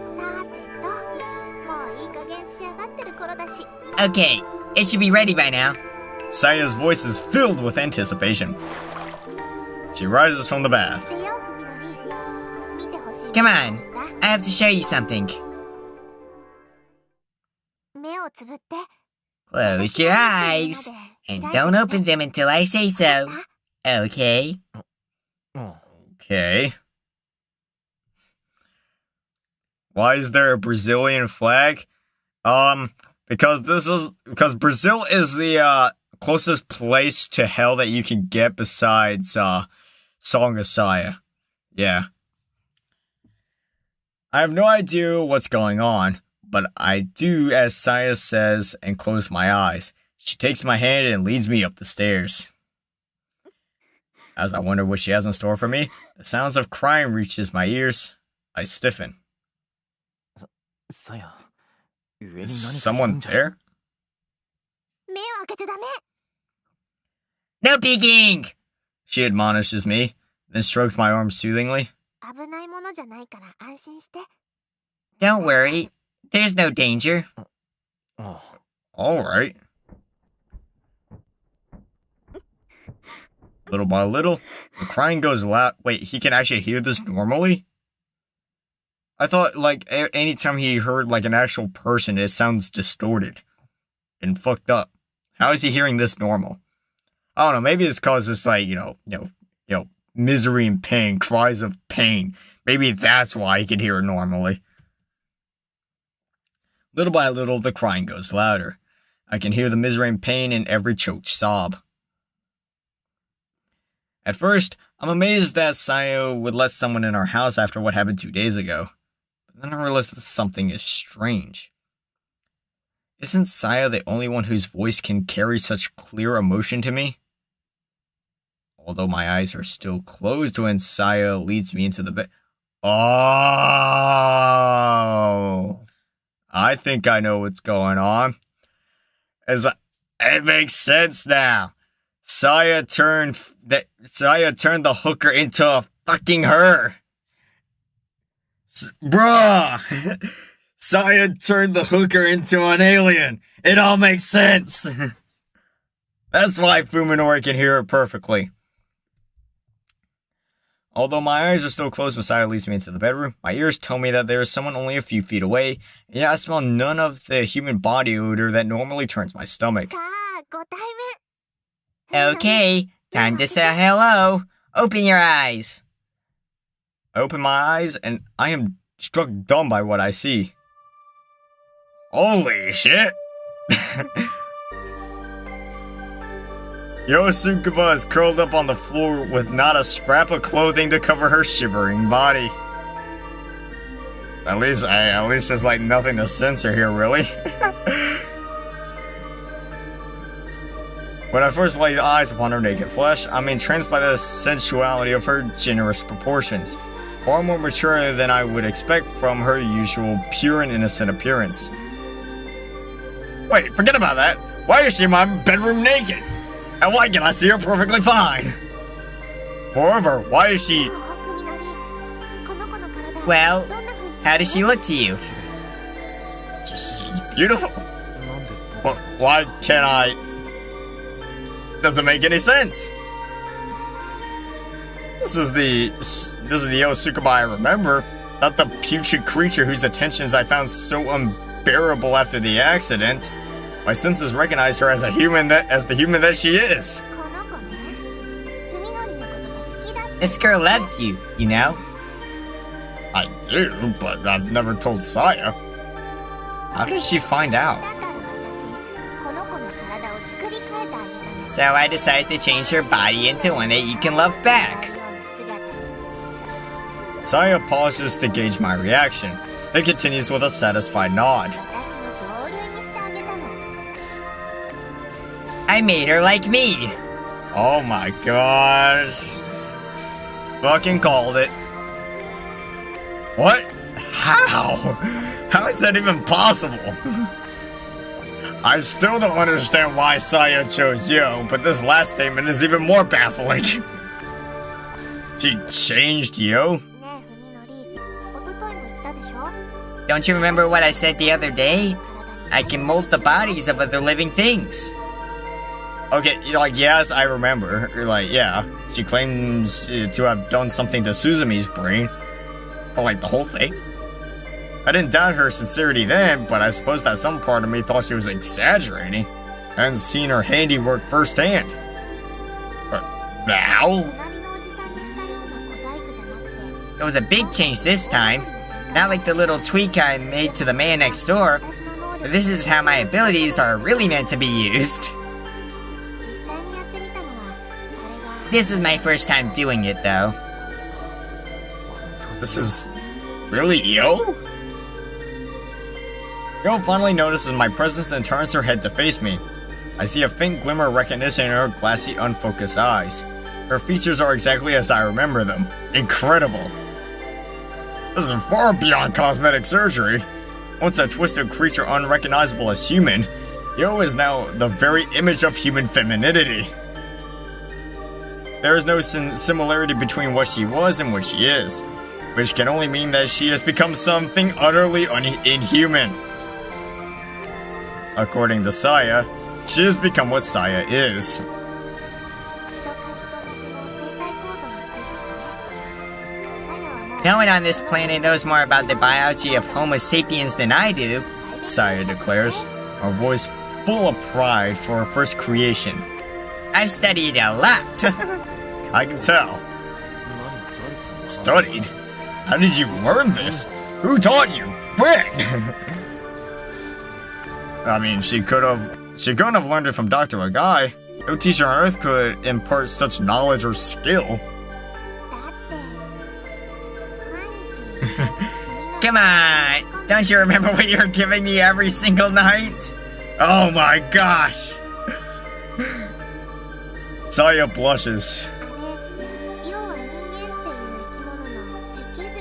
Okay, it should be ready by now. Saya's voice is filled with anticipation. She rises from the bath. Come on, I have to show you something. Close your eyes, and don't open them until I say so. Okay? Okay. Why is there a Brazilian flag? Because Brazil is the closest place to hell that you can get besides Song of Saya. Yeah. I have no idea what's going on, but I do as Saya says and close my eyes. She takes my hand and leads me up the stairs. As I wonder what she has in store for me, the sounds of crying reaches my ears. I stiffen. Is someone there? No peeking! She admonishes me, then strokes my arm soothingly. Don't worry, there's no danger. Alright. Little by little, the crying goes loud. Wait, he can actually hear this normally? I thought, like, anytime he heard, like, an actual person, it sounds distorted and fucked up. How is he hearing this normal? I don't know, maybe it's cause it's like, you know, misery and pain, cries of pain. Maybe that's why he can hear it normally. Little by little, the crying goes louder. I can hear the misery and pain in every choked sob. At first, I'm amazed that Saya would let someone in our house after what happened 2 days ago. But then I realized that something is strange. Isn't Saya the only one whose voice can carry such clear emotion to me? Although my eyes are still closed when Saya leads me into the bed. Oh! I think I know what's going on. It makes sense now. Saya turned the hooker into a fucking her. Bruh! Saya turned the hooker into an alien. It all makes sense. That's why Fuminori can hear it perfectly. Although my eyes are still closed when Saya leads me into the bedroom, my ears tell me that there is someone only a few feet away, and yet I smell none of the human body odor that normally turns my stomach. Okay, time to say hello. Open your eyes. I open my eyes and I am struck dumb by what I see. Holy shit! Yosukuba is curled up on the floor with not a scrap of clothing to cover her shivering body. At least there's like nothing to censor here, really. When I first lay eyes upon her naked flesh, I'm entranced by the sensuality of her generous proportions, far more mature than I would expect from her usual pure and innocent appearance. Wait, forget about that. Why is she in my bedroom naked? And why can I see her perfectly fine? Moreover, why is she... Well, how does she look to you? She's beautiful. Well, why can't I... Doesn't make any sense. This is the Yosukuba I remember, not the putrid creature whose attentions I found so unbearable after the accident. My senses recognize her as the human that she is. This girl loves you, you know? I do, but I've never told Saya. How did she find out? So I decided to change her body into one that you can love back. Saya pauses to gauge my reaction, then continues with a satisfied nod. I made her like me. Oh my gosh. Fucking called it. What? How? How is that even possible? I still don't understand why Saya chose Yo, but this last statement is even more baffling. She changed Yo? Don't you remember what I said the other day? I can mold the bodies of other living things. Okay, like, yes, I remember. Like, yeah. She claims to have done something to Suzumi's brain. Or, like, the whole thing. I didn't doubt her sincerity then, but I suppose that some part of me thought she was exaggerating. I hadn't seen her handiwork firsthand. But now? It was a big change this time. Not like the little tweak I made to the man next door. But this is how my abilities are really meant to be used. This was my first time doing it, though. This is... really Yo? Yo finally notices my presence and turns her head to face me. I see a faint glimmer of recognition in her glassy, unfocused eyes. Her features are exactly as I remember them. Incredible. This is far beyond cosmetic surgery. Once a twisted creature unrecognizable as human, Yo is now the very image of human femininity. There is no similarity between what she was and what she is, which can only mean that she has become something utterly inhuman. According to Saya, she has become what Saya is. No one on this planet knows more about the biology of Homo sapiens than I do, Saya declares, her voice full of pride for her first creation. I've studied a lot. I can tell. Studied? How did you learn this? Who taught you? When? I mean, she couldn't have learned it from Dr. Agai. No teacher on Earth could impart such knowledge or skill. Come on! Don't you remember what you were giving me every single night? Oh my gosh! Saya blushes.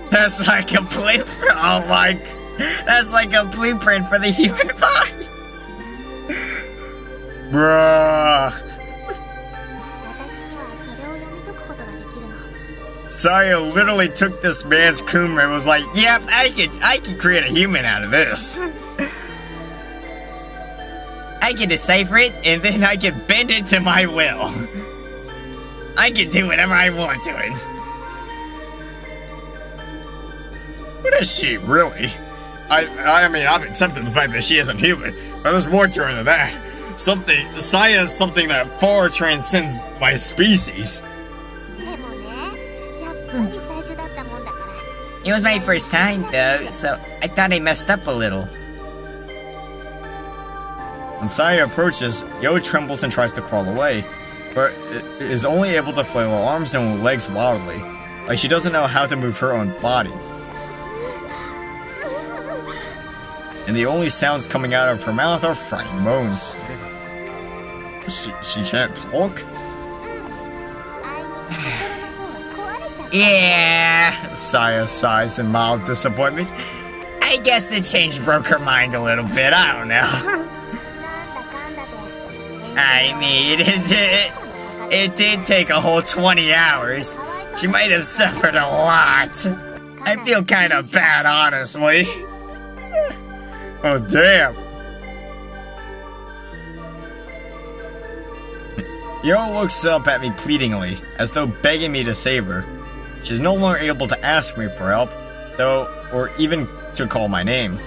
That's like a blueprint. Oh my! That's like a blueprint for the human body. Bruh. Saya literally took this man's kumra and was like, "Yep, I could create a human out of this. I can decipher it, and then I can bend it to my will. I can do whatever I want to it." What is she, really? I mean, I've accepted the fact that she isn't human, but there's more to her than that. Saya is something that far transcends my species. It was my first time, though, so I thought I messed up a little. When Saya approaches, Yo trembles and tries to crawl away, but is only able to flail her arms and legs wildly, like she doesn't know how to move her own body. And the only sounds coming out of her mouth are frightened moans. She can't talk? Yeah, Saya sighs in mild disappointment. I guess the change broke her mind a little bit, I don't know. I mean, it did take a whole 20 hours. She might have suffered a lot. I feel kind of bad, honestly. Oh, damn. Yo looks up at me pleadingly, as though begging me to save her. She's no longer able to ask me for help, though, or even to call my name.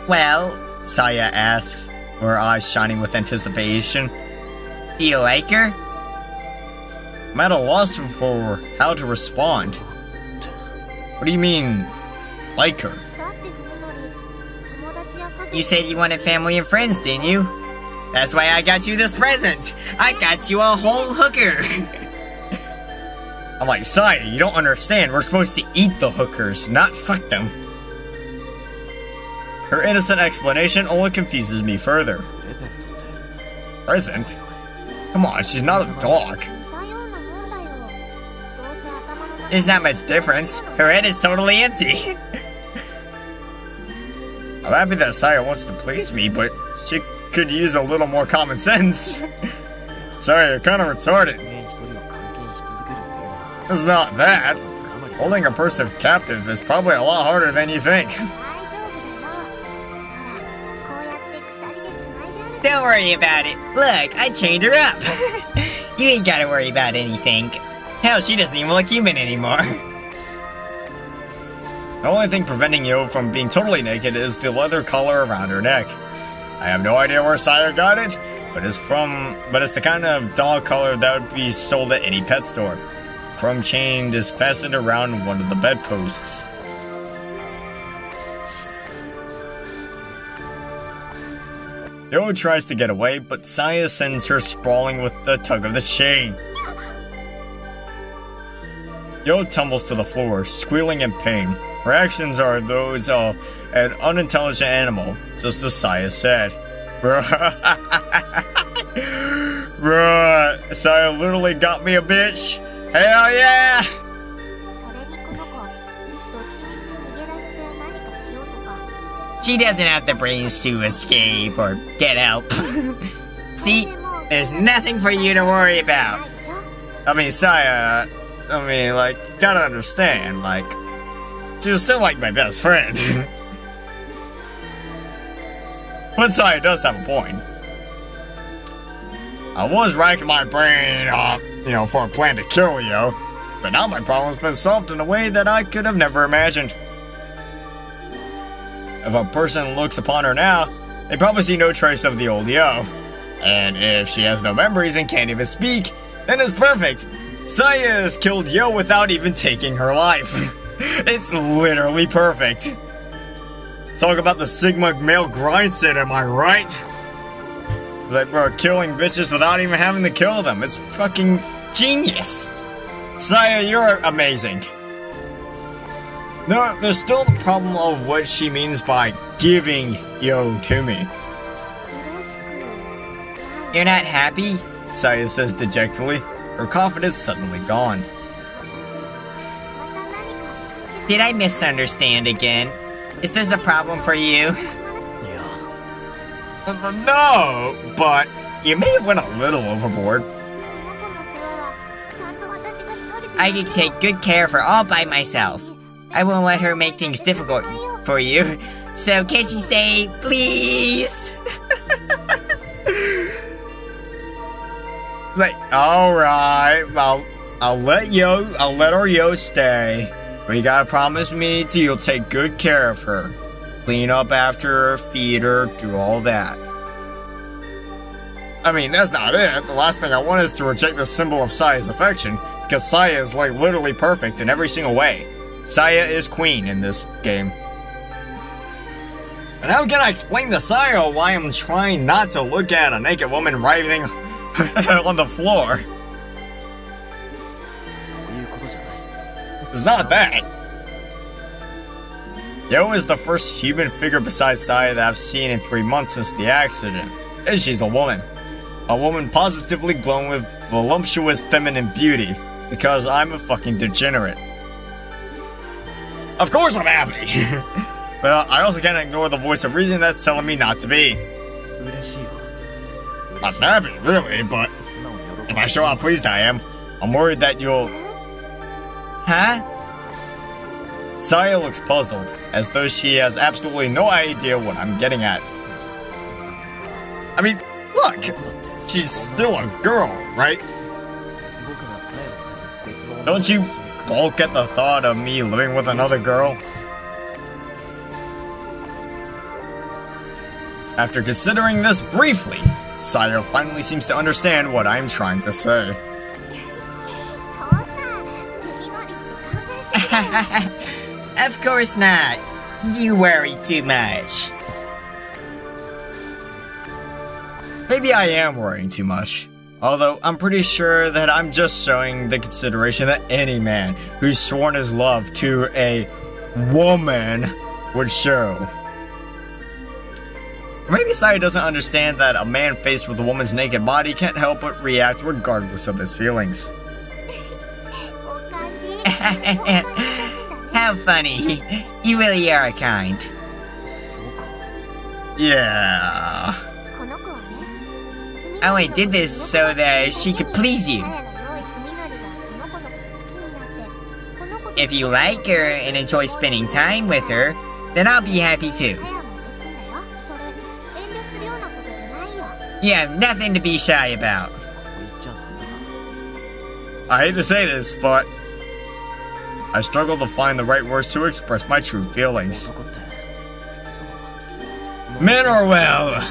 Well, Saya asks, her eyes shining with anticipation. do you like her? I'm at a loss for how to respond. What do you mean, like her? You said you wanted family and friends, didn't you? That's why I got you this present. I got you a whole hooker. I'm like, Saya, you don't understand. We're supposed to eat the hookers, not fuck them. Her innocent explanation only confuses me further. Present? Come on, she's not a dog. There's not much difference. Her head is totally empty. I'm happy that Saya wants to please me, but she could use a little more common sense. Sorry, you're kind of retarded. It's not that. Holding a person captive is probably a lot harder than you think. Don't worry about it. Look, I chained her up. You ain't gotta worry about anything. Hell, she doesn't even look human anymore. The only thing preventing Yo from being totally naked is the leather collar around her neck. I have no idea where Saya got it, but it's the kind of dog collar that would be sold at any pet store. Chrome chain is fastened around one of the bedposts. Yo tries to get away, but Saya sends her sprawling with the tug of the chain. Yo tumbles to the floor, squealing in pain. Her actions are those of an unintelligent animal, just as Saya said. Bruh. Bruh, Saya literally got me a bitch. Hell yeah! She doesn't have the brains to escape or get help. See, there's nothing for you to worry about. I mean, Saya, like, you gotta understand, like, she was still like my best friend. But Saya does have a point. I was racking my brain, for a plan to kill Yo, but now my problem's been solved in a way that I could have never imagined. If a person looks upon her now, they probably see no trace of the old Yo. And if she has no memories and can't even speak, then it's perfect. Saya has killed Yo without even taking her life. It's literally perfect. Talk about the Sigma male grind set, am I right? It's like, bro, killing bitches without even having to kill them. It's fucking genius. Saya, you're amazing. No, there's still the problem of what she means by giving Yo to me. You're not happy? Saya says dejectedly, her confidence suddenly gone. Did I misunderstand again? Is this a problem for you? No, but you may have went a little overboard. I can take good care of her all by myself. I won't let her make things difficult for you. So can't you stay, please? It's like, alright, I'll let our Yo stay. But you gotta promise me you'll take good care of her. Clean up after her, feed her, do all that. I mean, that's not it. The last thing I want is to reject the symbol of Saya's affection. because Saya is like literally perfect in every single way. Saya is queen in this game. And how can I explain to Saya why I'm trying not to look at a naked woman writhing on the floor? It's not that. Yo is the first human figure besides Saya that I've seen in 3 months since the accident. And she's a woman. A woman positively glowing with voluptuous feminine beauty. Because I'm a fucking degenerate. Of course I'm happy! But I also can't ignore the voice of reason that's telling me not to be. I'm happy, really, but if I show how pleased I am, I'm worried that you'll... Huh? Saya looks puzzled, as though she has absolutely no idea what I'm getting at. I mean, look! She's still a girl, right? Don't you balk at the thought of me living with another girl? After considering this briefly, Saya finally seems to understand what I'm trying to say. Of course not. You worry too much. Maybe I am worrying too much. Although, I'm pretty sure that I'm just showing the consideration that any man who's sworn his love to a woman would show. Or maybe Saya doesn't understand that a man faced with a woman's naked body can't help but react regardless of his feelings. How funny. You really are kind. Yeah. Oh, I did this so that she could please you. If you like her and enjoy spending time with her, then I'll be happy too. You have nothing to be shy about. I hate to say this, but I struggle to find the right words to express my true feelings. Men are, well,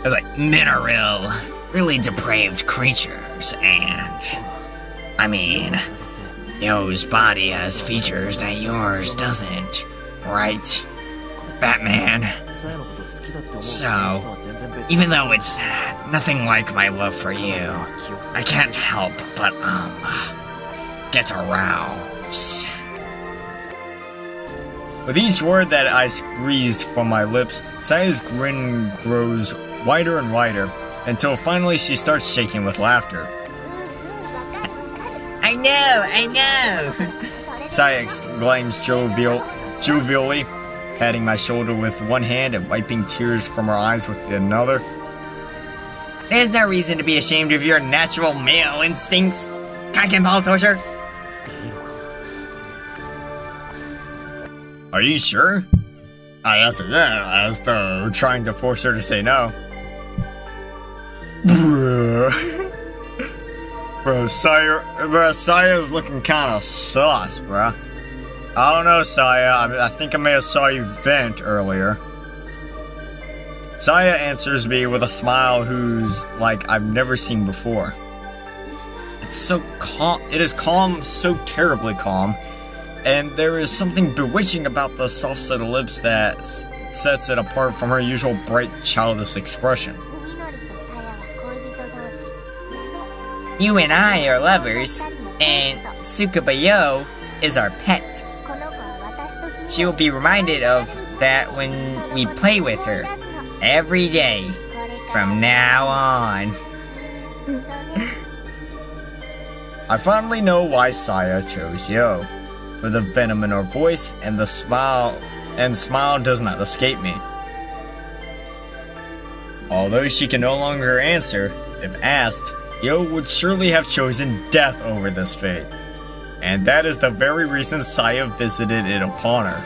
it's like, men are really depraved creatures, and I mean, Yo's body has features that yours doesn't, right, Batman? So, even though it's nothing like my love for you, I can't help but, get aroused. With each word that I squeezed from my lips, Saya's grin grows wider and wider, until finally she starts shaking with laughter. I know! Saya exclaims jovially, patting my shoulder with one hand and wiping tears from her eyes with another. There's no reason to be ashamed of your natural male instincts, cock and ball torture. Are you sure? I asked her that, as though trying to force her to say no. Bro, Saya's looking kinda sus, bro. I don't know, Saya. I think I may have saw you vent earlier. Saya answers me with a smile who's like I've never seen before. It's so calm. It is calm, so terribly calm. And there is something bewitching about the soft set of lips that sets it apart from her usual bright, childish expression. You and I are lovers, and Tsukuba is our pet. She will be reminded of that when we play with her, every day, from now on. I finally know why Saya chose Yo. For the venom in her voice and the smile does not escape me. Although she can no longer answer, if asked, Yo would surely have chosen death over this fate. And that is the very reason Saya visited it upon her.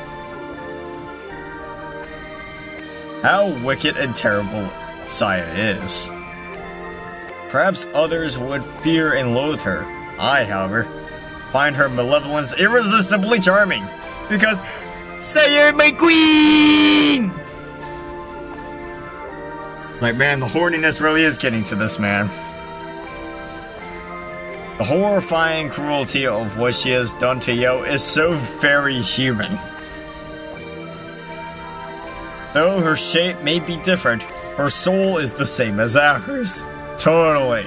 How wicked and terrible Saya is. Perhaps others would fear and loathe her. I, however, find her malevolence irresistibly charming, because Saya my queen! Like, man, the horniness really is getting to this man. The horrifying cruelty of what she has done to Yo is so very human. Though her shape may be different, her soul is the same as ours. Totally.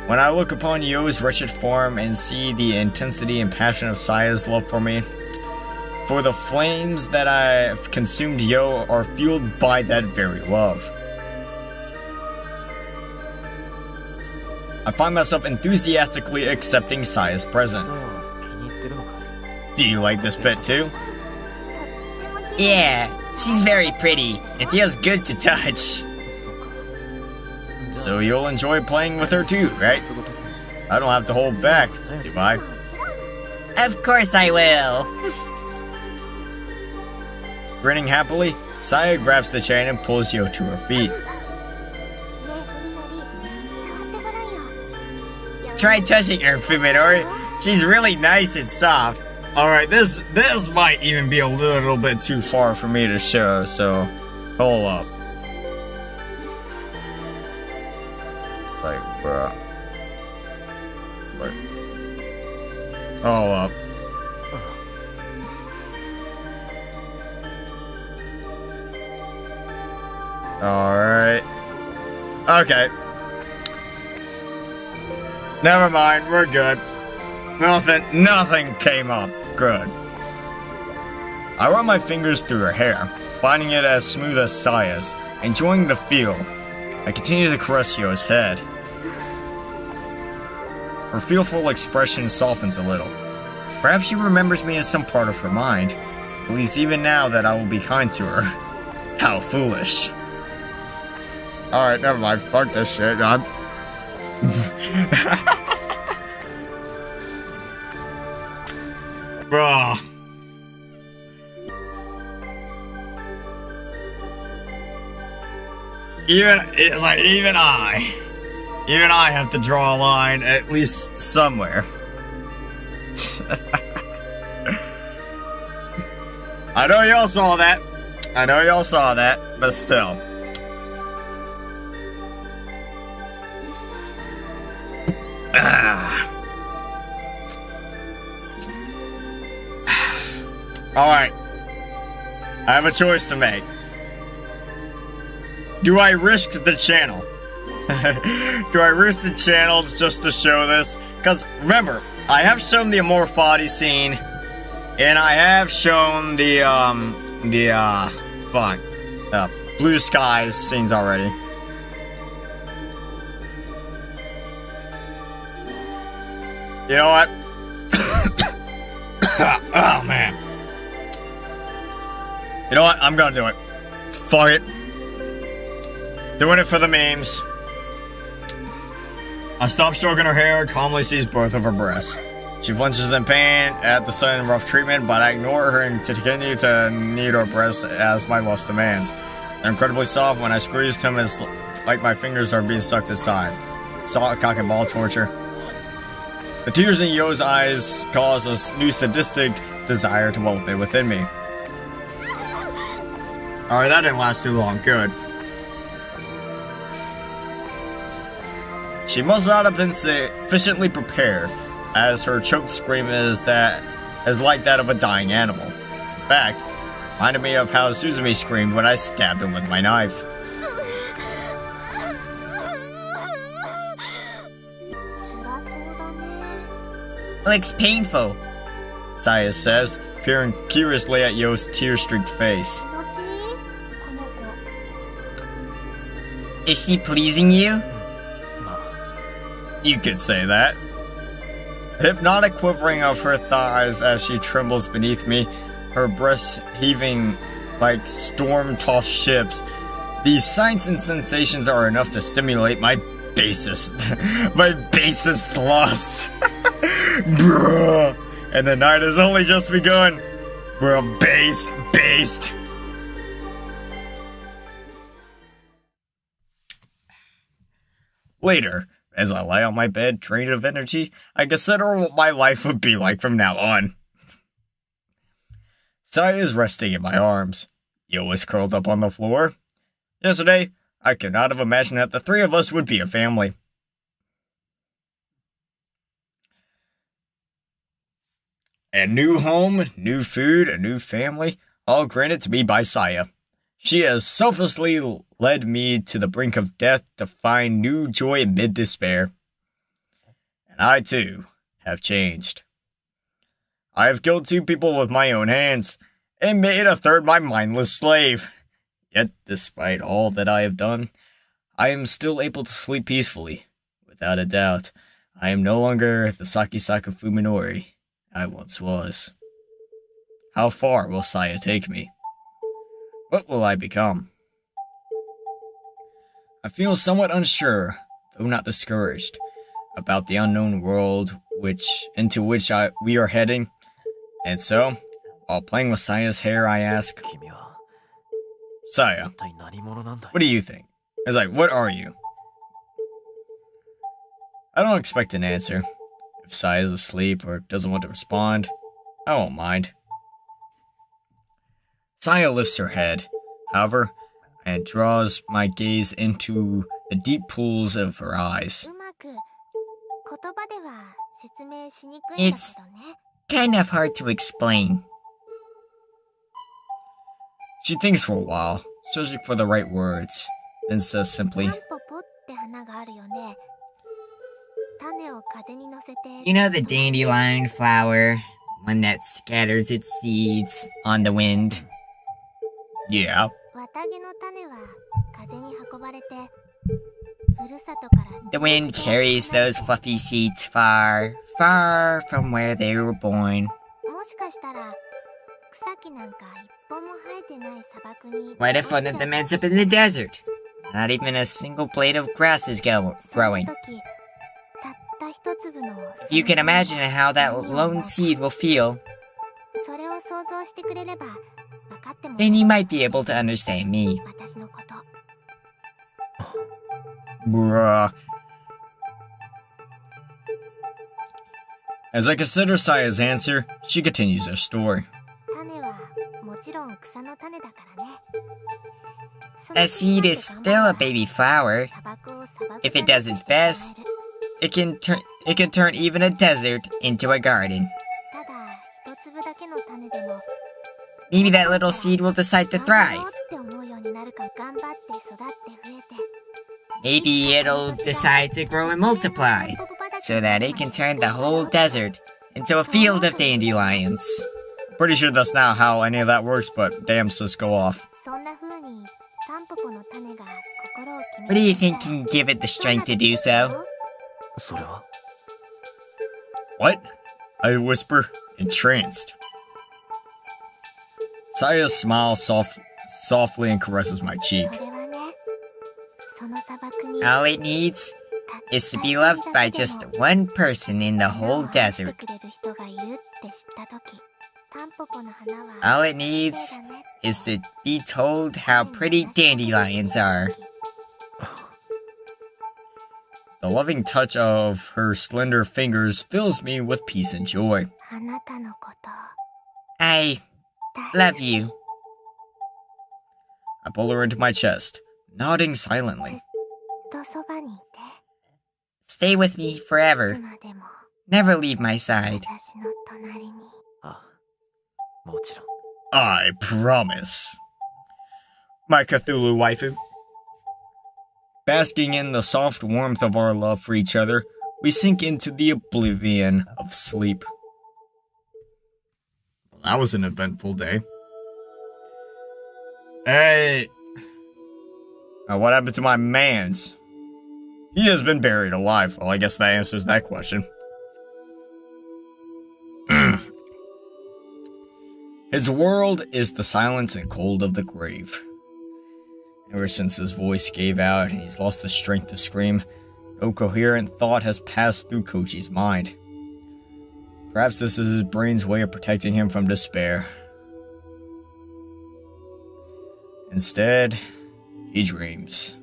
When I look upon Yo's wretched form and see the intensity and passion of Saya's love for me, for the flames that I've consumed Yo are fueled by that very love. I find myself enthusiastically accepting Saya's present. Do you like this pet too? Yeah, she's very pretty. It feels good to touch. So you'll enjoy playing with her too, right? I don't have to hold back, do I? Of course I will. Grinning happily, Saya grabs the chain and pulls Yo to her feet. Try touching her, Fuminori. She's really nice and soft. Alright, this might even be a little bit too far for me to show, so hold up. Like, bruh. Like, hold up. Alright. Okay. Never mind, we're good. Nothing came up. Good. I run my fingers through her hair, finding it as smooth as Saya's, enjoying the feel. I continue to caress Yo's head. Her fearful expression softens a little. Perhaps she remembers me in some part of her mind. At least even now that I will be kind to her. How foolish. Alright, never mind. Fuck this shit. Bruh. Even I have to draw a line at least somewhere. I know y'all saw that. But still. Alright. I have a choice to make. Do I risk the channel? Do I risk the channel just to show this? Because remember, I have shown the Amorphati scene, and I have shown the Blue Skies scenes already. You know what? Oh man. You know what? I'm gonna do it. Fuck it. Doing it for the memes. I stop stroking her hair, calmly sees both of her breasts. She flinches in pain at the sudden rough treatment, but I ignore her and continue to knead her breasts as my lust demands. They're incredibly soft. When I squeezed him, it's like my fingers are being sucked inside. Solid cock and ball torture. The tears in Yo's eyes cause a new sadistic desire to well up within me. Alright, that didn't last too long. Good. She must not have been sufficiently prepared, as her choked scream is like that of a dying animal. In fact, reminded me of how Suzumi screamed when I stabbed him with my knife. Looks painful, Saya says, peering curiously at Yo's tear-streaked face. Is she pleasing you? You could say that. Hypnotic quivering of her thighs as she trembles beneath me, her breasts heaving like storm-tossed ships. These sights and sensations are enough to stimulate my basest lust. Bruh. And the night has only just begun. Bruh, based. Later, as I lie on my bed, drained of energy, I consider what my life would be like from now on. Saya is resting in my arms. Yo is curled up on the floor. Yesterday, I could not have imagined that the three of us would be a family. A new home, new food, a new family, all granted to me by Saya. She has selflessly led me to the brink of death to find new joy amid despair. And I, too, have changed. I have killed 2 people with my own hands, and made a third my mindless slave. Yet, despite all that I have done, I am still able to sleep peacefully. Without a doubt, I am no longer the Sakisaka Fuminori I once was. How far will Saya take me? What will I become? I feel somewhat unsure, though not discouraged, about the unknown world into which we are heading. And so, while playing with Saya's hair, I ask, Saya, what do you think? It's like, what are you? I don't expect an answer. If Saya's asleep or doesn't want to respond, I won't mind. Saya lifts her head, however, and draws my gaze into the deep pools of her eyes. It's kind of hard to explain. She thinks for a while, searching for the right words, then says simply, You know the dandelion flower, one that scatters its seeds on the wind? Yeah. The wind carries those fluffy seeds far, far from where they were born. What if one of them ends up in the desert? Not even a single blade of grass is growing. If you can imagine how that lone seed will feel, then you might be able to understand me. Bruh. As I consider Saya's answer, she continues her story. A seed is still a baby flower. If it does its best, it can turn even a desert into a garden. Maybe that little seed will decide to thrive. Maybe it'll decide to grow and multiply, so that it can turn the whole desert into a field of dandelions. Pretty sure that's not how any of that works, but damn, sis, go off. What do you think can give it the strength to do so? What? I whisper, entranced. Saya smiles softly and caresses my cheek. All it needs is to be loved by just one person in the whole desert. All it needs is to be told how pretty dandelions are. The loving touch of her slender fingers fills me with peace and joy. I love you. I pull her into my chest, nodding silently. Stay with me forever. Never leave my side. I promise. My Cthulhu waifu. Basking in the soft warmth of our love for each other, we sink into the oblivion of sleep. Well, that was an eventful day. Hey! What happened to my mans? He has been buried alive. Well, I guess that answers that question. His world is the silence and cold of the grave. Ever since his voice gave out and he's lost the strength to scream, no coherent thought has passed through Kochi's mind. Perhaps this is his brain's way of protecting him from despair. Instead, he dreams.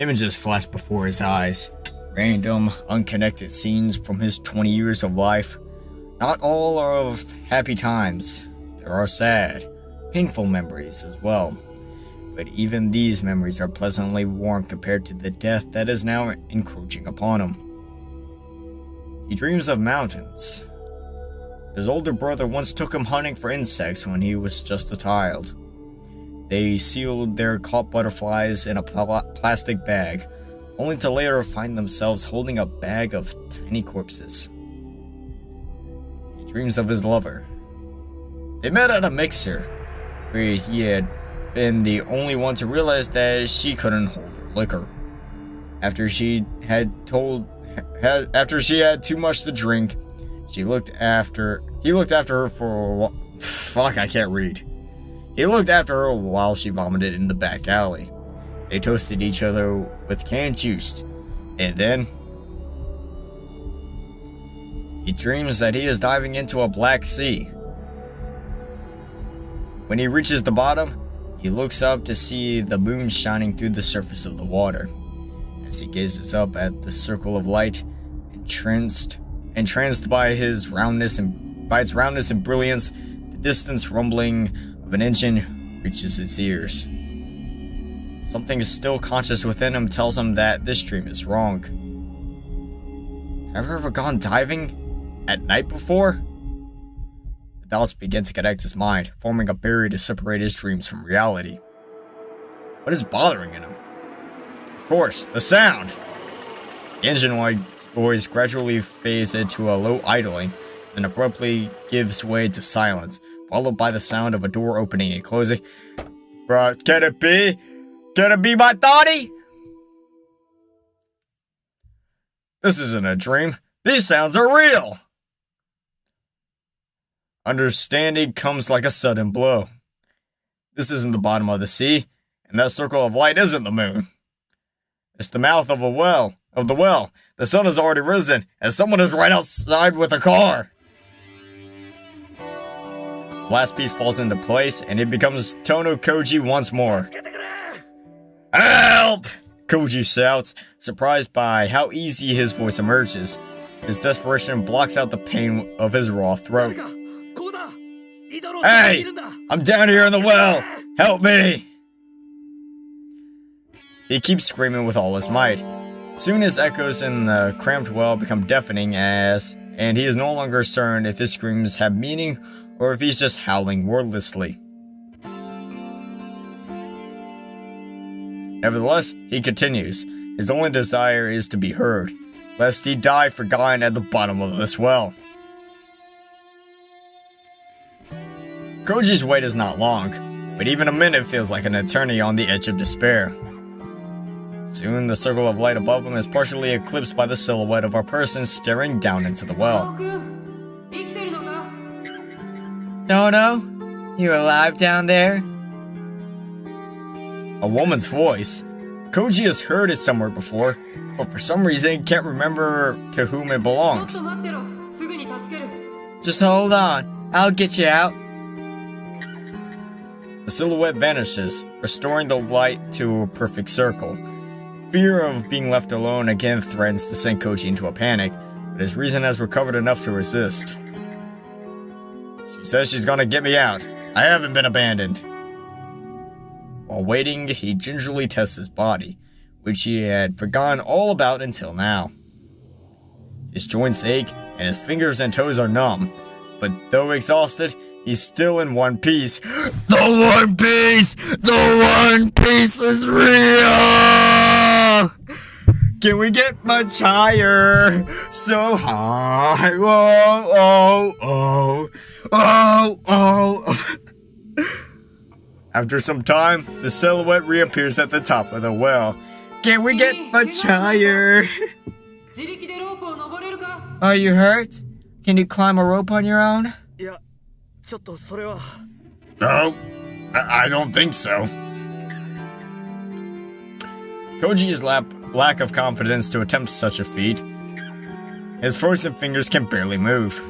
Images flash before his eyes. Random, unconnected scenes from his 20 years of life. Not all are of happy times. There are sad, painful memories as well. But even these memories are pleasantly warm compared to the death that is now encroaching upon him. He dreams of mountains. His older brother once took him hunting for insects when he was just a child. They sealed their caught butterflies in a plastic bag, only to later find themselves holding a bag of tiny corpses. He dreams of his lover. They met at a mixer, where he had been the only one to realize that she couldn't hold her liquor. After she had too much to drink, he looked after her for a while. Fuck, I can't read. He looked after her while she vomited in the back alley. They toasted each other with canned juice, and then he dreams that he is diving into a black sea. When he reaches the bottom, he looks up to see the moon shining through the surface of the water. As he gazes up at the circle of light, entranced by its roundness and brilliance, the distant rumbling of an engine reaches his ears. Something is still conscious within him tells him that this dream is wrong. Have you ever gone diving at night before? The doubts begin to connect his mind, forming a barrier to separate his dreams from reality. What is bothering him? Of course, the sound! The engine voice gradually fades into a low idling, and abruptly gives way to silence, followed by the sound of a door opening and closing. Bruh, can it be? Can it be my thoughty? This isn't a dream. These sounds are real! Understanding comes like a sudden blow. This isn't the bottom of the sea, and that circle of light isn't the moon. It's the mouth of the well. The sun has already risen, and someone is right outside with a car. The last piece falls into place, and it becomes Tono Koji once more. Help! Koji shouts, surprised by how easy his voice emerges. His desperation blocks out the pain of his raw throat. Hey! I'm down here in the well! Help me! He keeps screaming with all his might. Soon his echoes in the cramped well become deafening and he is no longer certain if his screams have meaning or if he's just howling wordlessly. Nevertheless, he continues. His only desire is to be heard, lest he die forgotten at the bottom of this well. Koji's wait is not long, but even a minute feels like an eternity on the edge of despair. Soon, the circle of light above him is partially eclipsed by the silhouette of a person staring down into the well. Toto, you alive down there? A woman's voice. Koji has heard it somewhere before, but for some reason can't remember to whom it belongs. Just hold on, I'll get you out. The silhouette vanishes, restoring the light to a perfect circle. Fear of being left alone again threatens to send Koji into a panic, but his reason has recovered enough to resist. She says she's gonna get me out. I haven't been abandoned. While waiting, he gingerly tests his body, which he had forgotten all about until now. His joints ache, and his fingers and toes are numb, but though exhausted, he's still in one piece. The One Piece! The One Piece is real! Can we get much higher? So high. Whoa, oh, oh. Oh, oh. After some time, the silhouette reappears at the top of the well. Can we get much higher? Are you hurt? Can you climb a rope on your own? No, I don't think so. Koji's lack of confidence to attempt such a feat. His frozen fingers can barely move.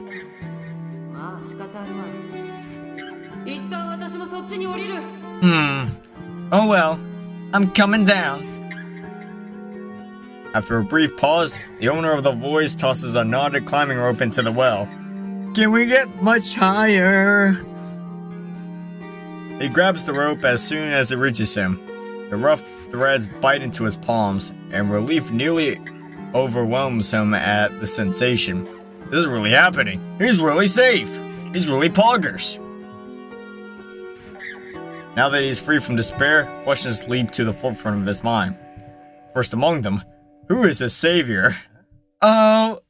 Oh well, I'm coming down. After a brief pause, the owner of the voice tosses a knotted climbing rope into the well. Can we get much higher? He grabs the rope as soon as it reaches him. The rough threads bite into his palms, and relief nearly overwhelms him at the sensation. This is really happening. He's really safe. He's really poggers. Now that he's free from despair, questions leap to the forefront of his mind. First among them, who is his savior? Oh.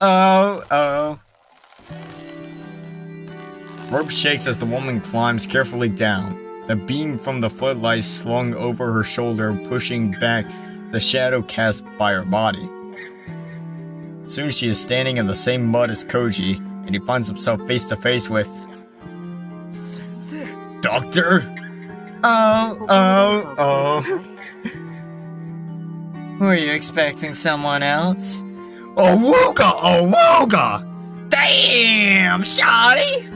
Rope shakes as the woman climbs carefully down. The beam from the floodlight slung over her shoulder, pushing back the shadow cast by her body. Soon she is standing in the same mud as Koji, and he finds himself face to face with... Doctor? Oh. Were you expecting someone else? AWOOOOOGA! Damn, Shawty!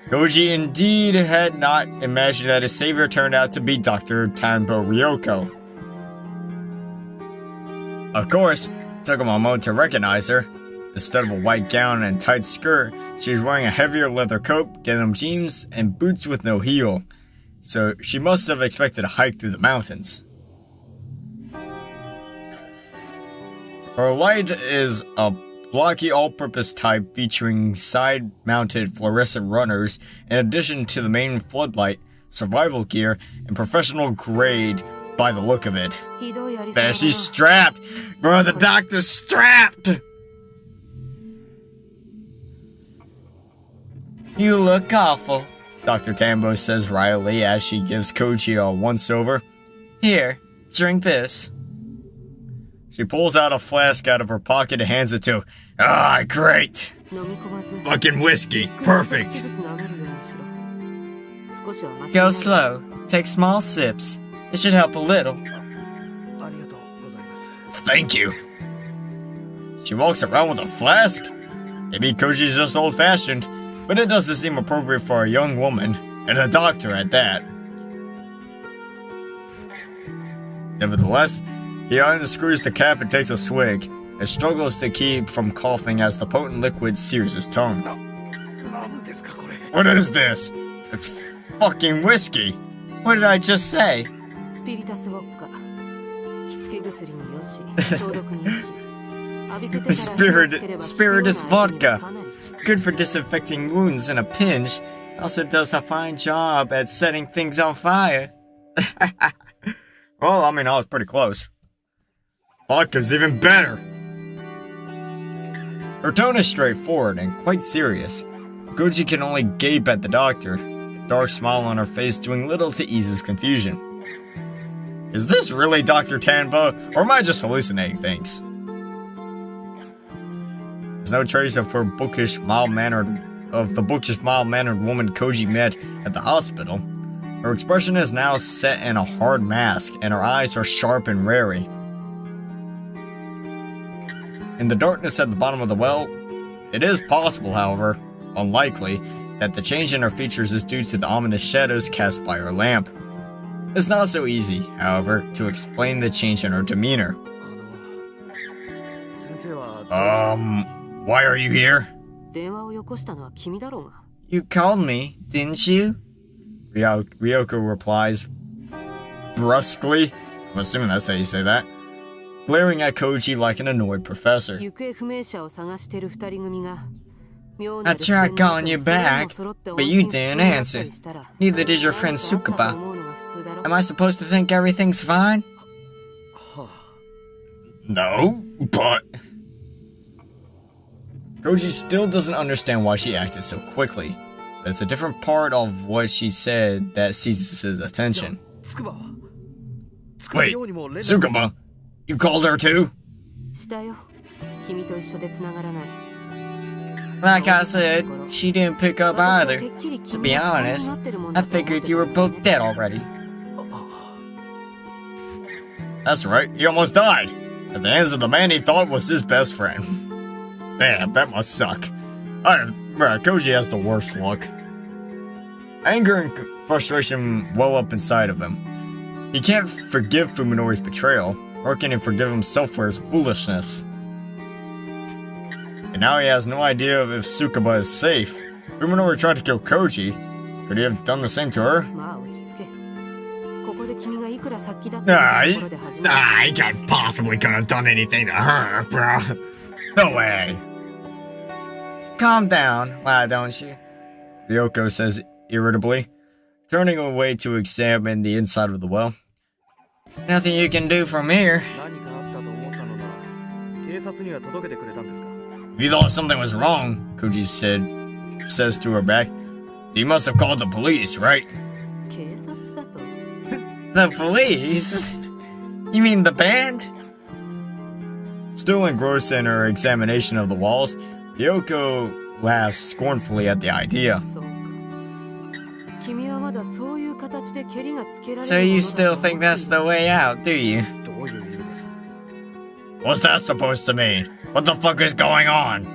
Koji indeed had not imagined that his savior turned out to be Dr. Tanbo Ryoko. Of course, it took him a moment to recognize her. Instead of a white gown and tight skirt, she was wearing a heavier leather coat, denim jeans, and boots with no heel. So she must have expected a hike through the mountains. Her light is a blocky all-purpose type featuring side-mounted fluorescent runners in addition to the main floodlight, survival gear, and professional grade by the look of it. Man, she's strapped! Bro, the doctor's strapped! You look awful, Dr. Tambo says wryly as she gives Koji a once-over. Here, drink this. She pulls out a flask out of her pocket and hands it to... Ah, great! Fucking whiskey. Perfect. Go slow. Take small sips. It should help a little. Thank you. She walks around with a flask? Maybe Koji's just old-fashioned, but it doesn't seem appropriate for a young woman, and a doctor at that. Nevertheless, he unscrews the cap and takes a swig, and struggles to keep from coughing as the potent liquid sears his tongue. What is this? It's fucking whiskey. What did I just say? Spiritus vodka. Good for disinfecting wounds in a pinch. Also does a fine job at setting things on fire. Well, I mean, I was pretty close. Vodka's even better. Her tone is straightforward and quite serious. Koji can only gape at the doctor, a dark smile on her face doing little to ease his confusion. Is this really Dr. Tanbo, or am I just hallucinating things? There's no trace of the bookish, mild-mannered woman Koji met at the hospital. Her expression is now set in a hard mask, and her eyes are sharp and wary. In the darkness at the bottom of the well, it is possible, however, unlikely, that the change in her features is due to the ominous shadows cast by her lamp. It's not so easy, however, to explain the change in her demeanor. Why are you here? You called me, didn't you? Ryoko replies brusquely. I'm assuming that's how you say that. Glaring at Koji like an annoyed professor. I tried calling you back, but you didn't answer. Neither did your friend Tsukaba. Am I supposed to think everything's fine? No, but... Koji still doesn't understand why she acted so quickly, but it's a different part of what she said that seizes his attention. Wait, Tsukaba? You called her too? Like I said, she didn't pick up either. To be honest, I figured you were both dead already. That's right, he almost died, at the hands of the man he thought was his best friend. Damn, that must suck. Koji has the worst luck. Anger and frustration well up inside of him. He can't forgive Fuminori's betrayal, nor can he forgive himself for his foolishness. And now he has no idea if Tsukaba is safe. Fuminori tried to kill Koji. Could he have done the same to her? He can't possibly could have done anything to her, bro. No way. Calm down, why don't you? Ryoko says irritably, turning away to examine the inside of the well. Nothing you can do from here. If you thought something was wrong, Koji says to her back, you must have called the police, right? The police? You mean the band? Still engrossed in her examination of the walls, Ryoko laughs scornfully at the idea. So you still think that's the way out, do you? What's that supposed to mean? What the fuck is going on?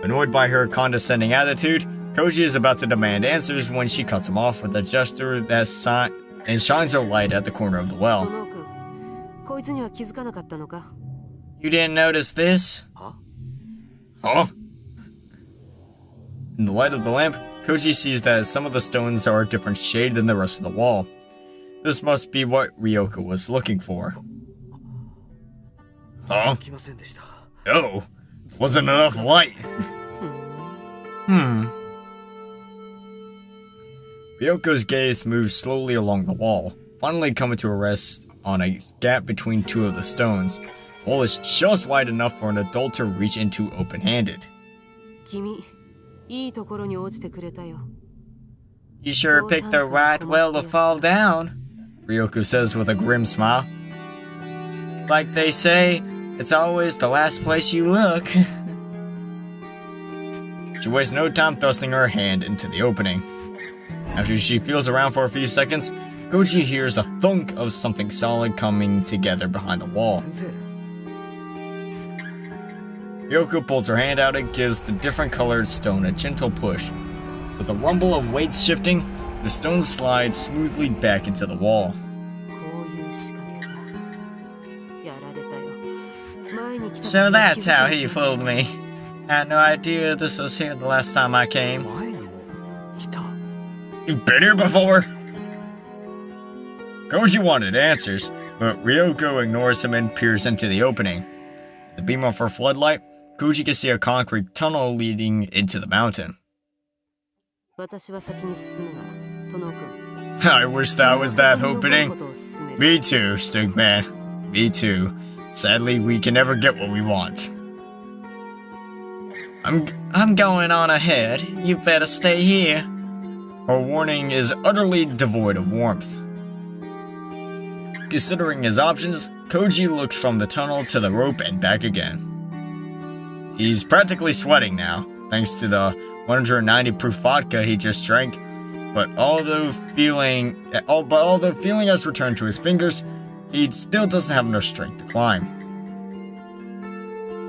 Annoyed by her condescending attitude, Koji is about to demand answers when she cuts him off with a gesture that shines her light at the corner of the well. You didn't notice this? Huh? In the light of the lamp, Koji sees that some of the stones are a different shade than the rest of the wall. This must be what Ryoko was looking for. Huh? No, wasn't enough light. Ryoko's gaze moves slowly along the wall, finally coming to a rest on a gap between two of the stones. The hole is just wide enough for an adult to reach into open-handed. You sure picked the right well to fall down, Ryoko says with a grim smile. Like they say, it's always the last place you look. She wastes no time thrusting her hand into the opening. After she feels around for a few seconds, Koji hears a thunk of something solid coming together behind the wall. Ryoko pulls her hand out and gives the different colored stone a gentle push. With a rumble of weights shifting, the stone slides smoothly back into the wall. So that's how he fooled me. I had no idea this was here the last time I came. You've been here before? Koji wanted answers, but Ryoko ignores him and peers into the opening. In the beam of her floodlight, Koji can see a concrete tunnel leading into the mountain. I wish that was that opening. Me too, Stinkman. Me too. Sadly, we can never get what we want. I'm going on ahead. You better stay here. Her warning is utterly devoid of warmth. Considering his options, Koji looks from the tunnel to the rope and back again. He's practically sweating now, thanks to the 190 proof vodka he just drank, but although feeling has returned to his fingers, he still doesn't have enough strength to climb.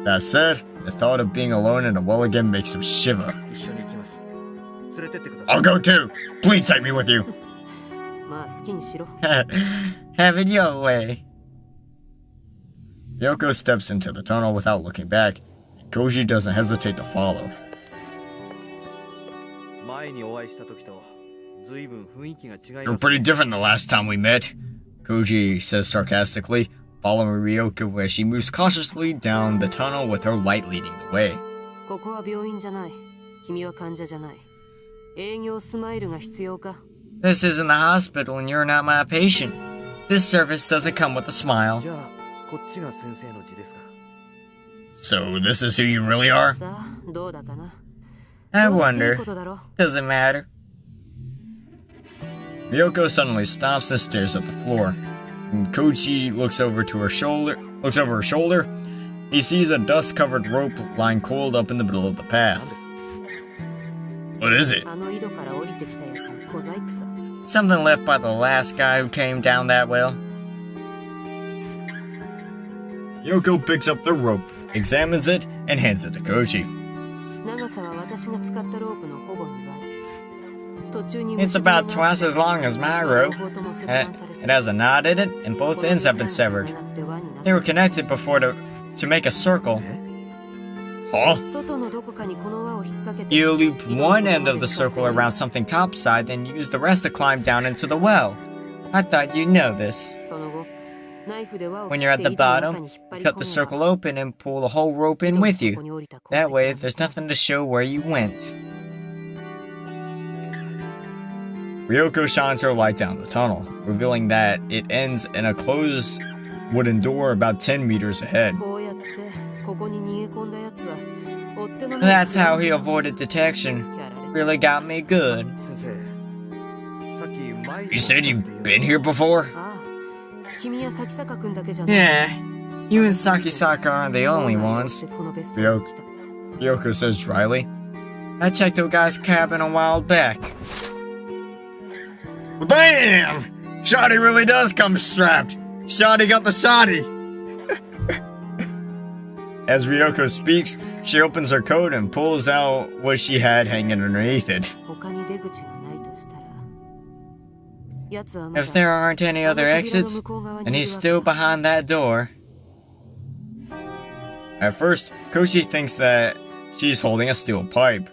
That said, the thought of being alone in a well again makes him shiver. I'll go too! Please take me with you! Have it your way. Ryoko steps into the tunnel without looking back, and Koji doesn't hesitate to follow. You're pretty different the last time we met, Koji says sarcastically, following Ryoko as she moves cautiously down the tunnel with her light leading the way. This isn't the hospital and you're not my patient. This service doesn't come with a smile. So this is who you really are? I wonder. Doesn't matter. Ryoko suddenly stops and stares at the floor. When Koji looks over her shoulder, he sees a dust-covered rope lying coiled up in the middle of the path. What is it? Something left by the last guy who came down that well. Ryoko picks up the rope, examines it, and hands it to Koji. It's about twice as long as my rope. It has a knot in it, and both ends have been severed. They were connected before to make a circle. Huh? You loop one end of the circle around something topside, then use the rest to climb down into the well. I thought you'd know this. When you're at the bottom, you cut the circle open and pull the whole rope in with you. That way, there's nothing to show where you went. Ryoko shines her light down the tunnel, revealing that it ends in a closed wooden door about 10 meters ahead. That's how he avoided detection. Really got me good. You said you've been here before? Yeah, you and Sakisaka aren't the only ones, Ryoko says dryly. I checked the guy's cabin a while back. Well, damn! Shotty really does come strapped. Shotty got the shotty. As Ryoko speaks, she opens her coat and pulls out what she had hanging underneath it. If there aren't any other exits, and he's still behind that door. At first, Koji thinks that she's holding a steel pipe.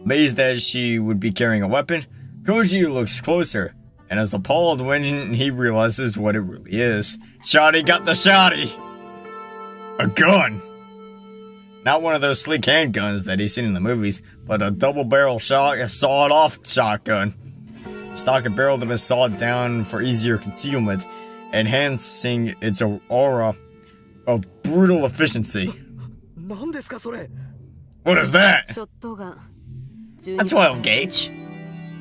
Amazed that she would be carrying a weapon, Koji looks closer, and is appalled when he realizes what it really is. Shotty got the shotty! A gun! Not one of those sleek handguns that he's seen in the movies, but a double-barrel sawed-off shotgun. Stock and barrel have been sawed down for easier concealment, enhancing its aura of brutal efficiency. What is that? A 12 gauge.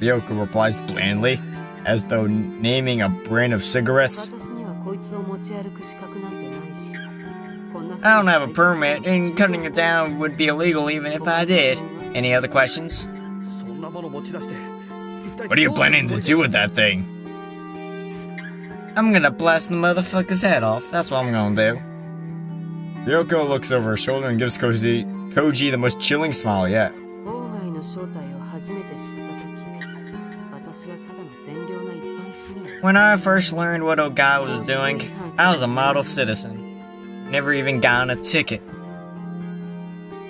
Ryoko replies blandly, as though naming a brand of cigarettes. I don't have a permit, and cutting it down would be illegal even if I did. Any other questions? What are you planning to do with that thing? I'm gonna blast the motherfucker's head off. That's what I'm gonna do. Ryoko looks over her shoulder and gives Koji the most chilling smile yet. When I first learned what Oga was doing, I was a model citizen. Never even gotten a ticket.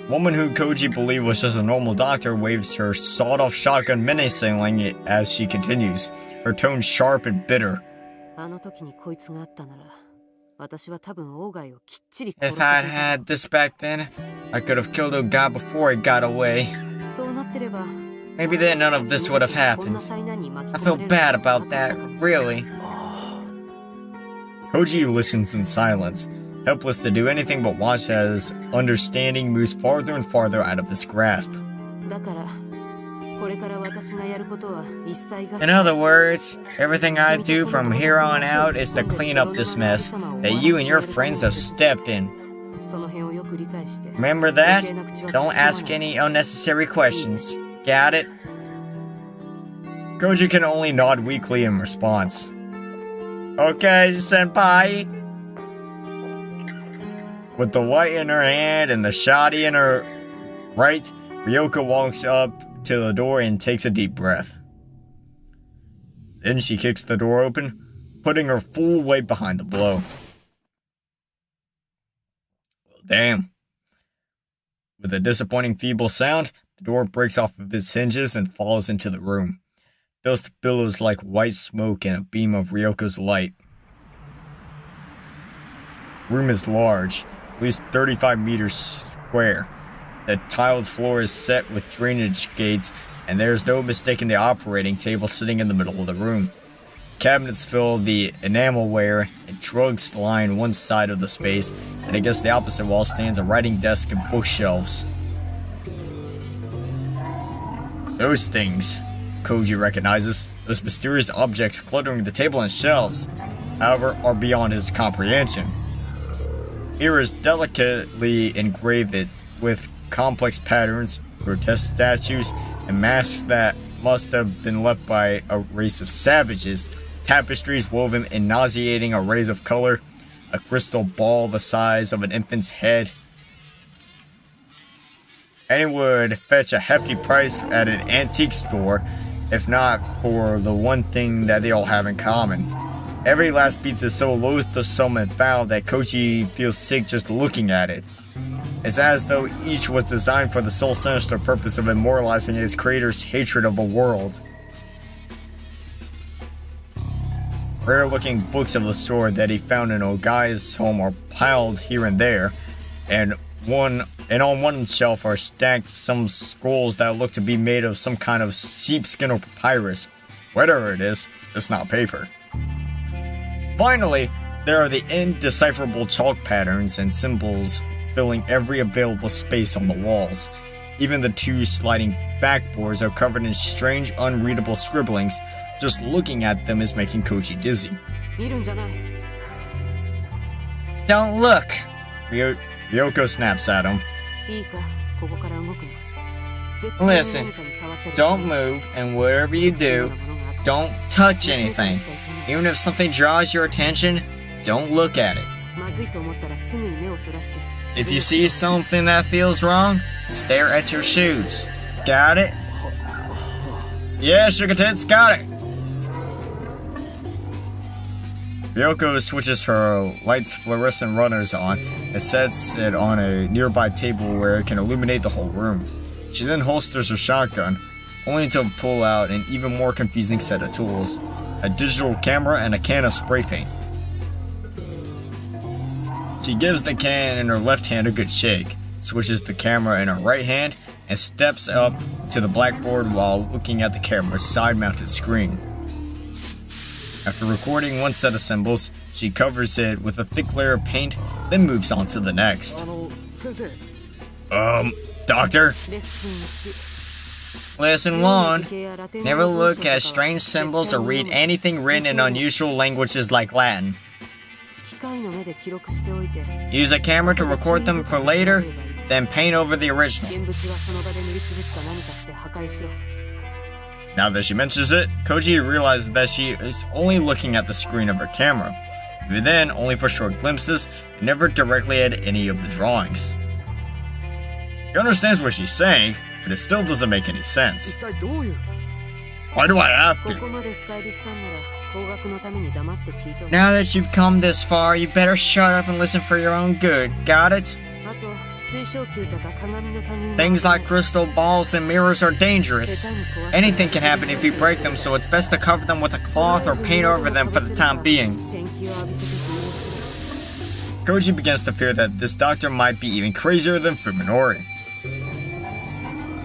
Woman who Koji believed was just a normal doctor waves her sawed-off shotgun menacingly as she continues, her tone sharp and bitter. If I'd had this back then, I could have killed Oga before he got away. Maybe then none of this would have happened. I feel bad about that, really. Koji listens in silence, helpless to do anything but watch as understanding moves farther and farther out of his grasp. In other words, everything I do from here on out is to clean up this mess that you and your friends have stepped in. Remember that? Don't ask any unnecessary questions. Got it? Koji can only nod weakly in response. Okay, senpai. With the light in her hand and the shotty in her right, Ryoko walks up to the door and takes a deep breath. Then she kicks the door open, putting her full weight behind the blow. Damn. With a disappointing feeble sound, the door breaks off of its hinges and falls into the room. Dust billows like white smoke in a beam of Ryoko's light. The room is large, at least 35 meters square. The tiled floor is set with drainage gates, and there's no mistaking the operating table sitting in the middle of the room. Cabinets fill the enamelware, and drugs line one side of the space, and against the opposite wall stands a writing desk and bookshelves. Those things, Koji recognizes, those mysterious objects cluttering the table and shelves, however, are beyond his comprehension. Here is delicately engraved with complex patterns, grotesque statues, and masks that must have been left by a race of savages, tapestries woven in nauseating arrays of color, a crystal ball the size of an infant's head. And it would fetch a hefty price at an antique store, if not for the one thing that they all have in common. Every last piece is so loathsome and foul that Koji feels sick just looking at it. It's as though each was designed for the sole sinister purpose of immortalizing its creator's hatred of a world. Rare-looking books of the sort that he found in Ogai's home are piled here and there, and on one shelf are stacked some scrolls that look to be made of some kind of sheepskin or papyrus. Whatever it is, it's not paper. Finally, there are the indecipherable chalk patterns and symbols filling every available space on the walls. Even the two sliding backboards are covered in strange, unreadable scribblings. Just looking at them is making Koji dizzy. Don't look! Ryoko snaps at him. Listen, don't move, and whatever you do, don't touch anything. Even if something draws your attention, don't look at it. If you see something that feels wrong, stare at your shoes. Got it? Yeah, Sugar Tits, got it! Ryoko switches her lights fluorescent runners on and sets it on a nearby table where it can illuminate the whole room. She then holsters her shotgun, only to pull out an even more confusing set of tools: a digital camera and a can of spray paint. She gives the can in her left hand a good shake, switches the camera in her right hand, and steps up to the blackboard while looking at the camera's side-mounted screen. After recording one set of symbols, she covers it with a thick layer of paint, then moves on to the next. Doctor? Lesson 1. Never look at strange symbols or read anything written in unusual languages like Latin. Use a camera to record them for later, then paint over the original. Now that she mentions it, Koji realizes that she is only looking at the screen of her camera, even then only for short glimpses, and never directly at any of the drawings. He understands what she's saying, but it still doesn't make any sense. Why do I have to? Now that you've come this far, you better shut up and listen for your own good. Got it? Things like crystal balls and mirrors are dangerous. Anything can happen if you break them, so it's best to cover them with a cloth or paint over them for the time being. Koji begins to fear that this doctor might be even crazier than Fuminori.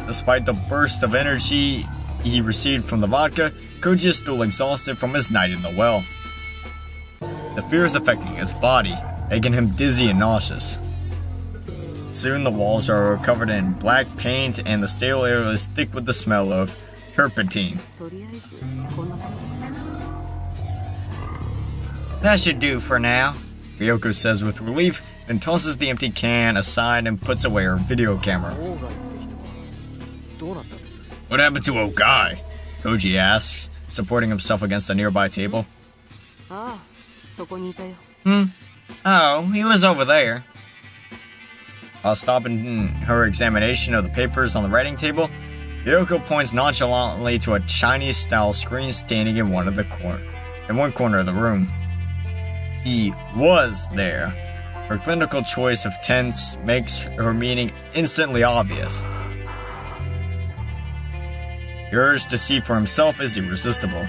Despite the burst of energy he received from the vodka, Koji is still exhausted from his night in the well. The fear is affecting his body, making him dizzy and nauseous. Soon the walls are covered in black paint and the stale air is thick with the smell of turpentine. That should do for now, Ryoko says with relief, then tosses the empty can aside and puts away her video camera. What happened to Ogai? Koji asks, supporting himself against a nearby table. Oh, he was over there. While stopping her examination of the papers on the writing table, Ryoko points nonchalantly to a Chinese-style screen standing in one corner of the room. He was there. Her clinical choice of tense makes her meaning instantly obvious. The urge to see for himself is irresistible.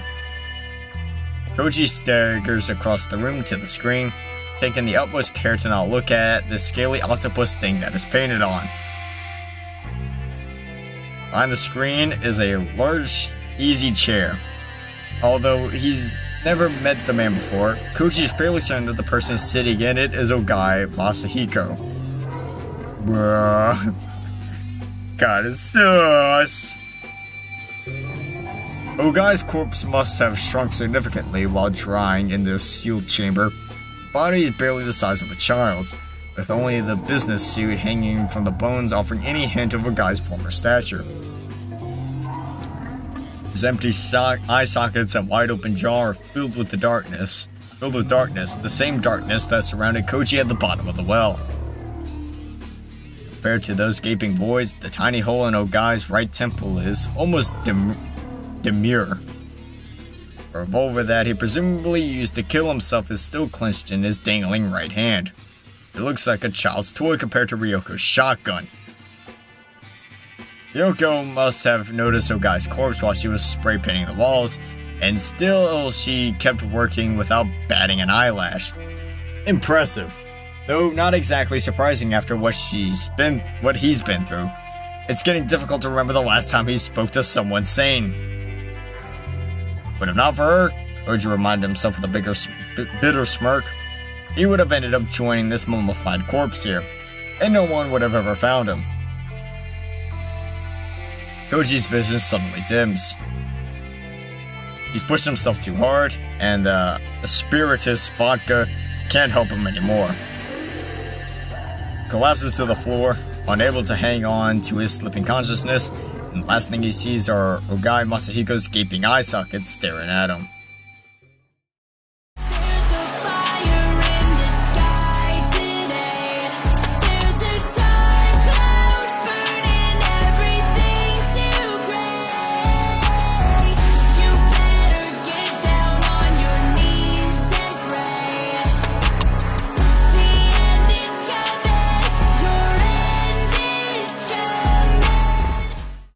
Koji staggers across the room to the screen, taking the utmost care to not look at the scaly octopus thing that is painted on. Behind the screen is a large, easy chair. Although he's never met the man before, Koji is fairly certain that the person sitting in it is Ogai Masahiko. Bruh. God, it's sus. Ogai's corpse must have shrunk significantly while drying in this sealed chamber. The body is barely the size of a child's, with only the business suit hanging from the bones offering any hint of Ogai's former stature. His empty eye sockets and wide open jaw are filled with darkness, the same darkness that surrounded Koji at the bottom of the well. Compared to those gaping voids, the tiny hole in Ogai's right temple is almost demure. A revolver that he presumably used to kill himself is still clenched in his dangling right hand. It looks like a child's toy compared to Ryoko's shotgun. Ryoko must have noticed Ogai's corpse while she was spray painting the walls, and still she kept working without batting an eyelash. Impressive, though not exactly surprising after what he's been through. It's getting difficult to remember the last time he spoke to someone sane. But if not for her, Oji reminded himself with a bitter smirk, he would have ended up joining this mummified corpse here, and no one would have ever found him. Koji's vision suddenly dims. He's pushed himself too hard, and the spiritus vodka can't help him anymore. He collapses to the floor, unable to hang on to his slipping consciousness, and the last thing he sees are Ogai Masahiko's gaping eye sockets staring at him.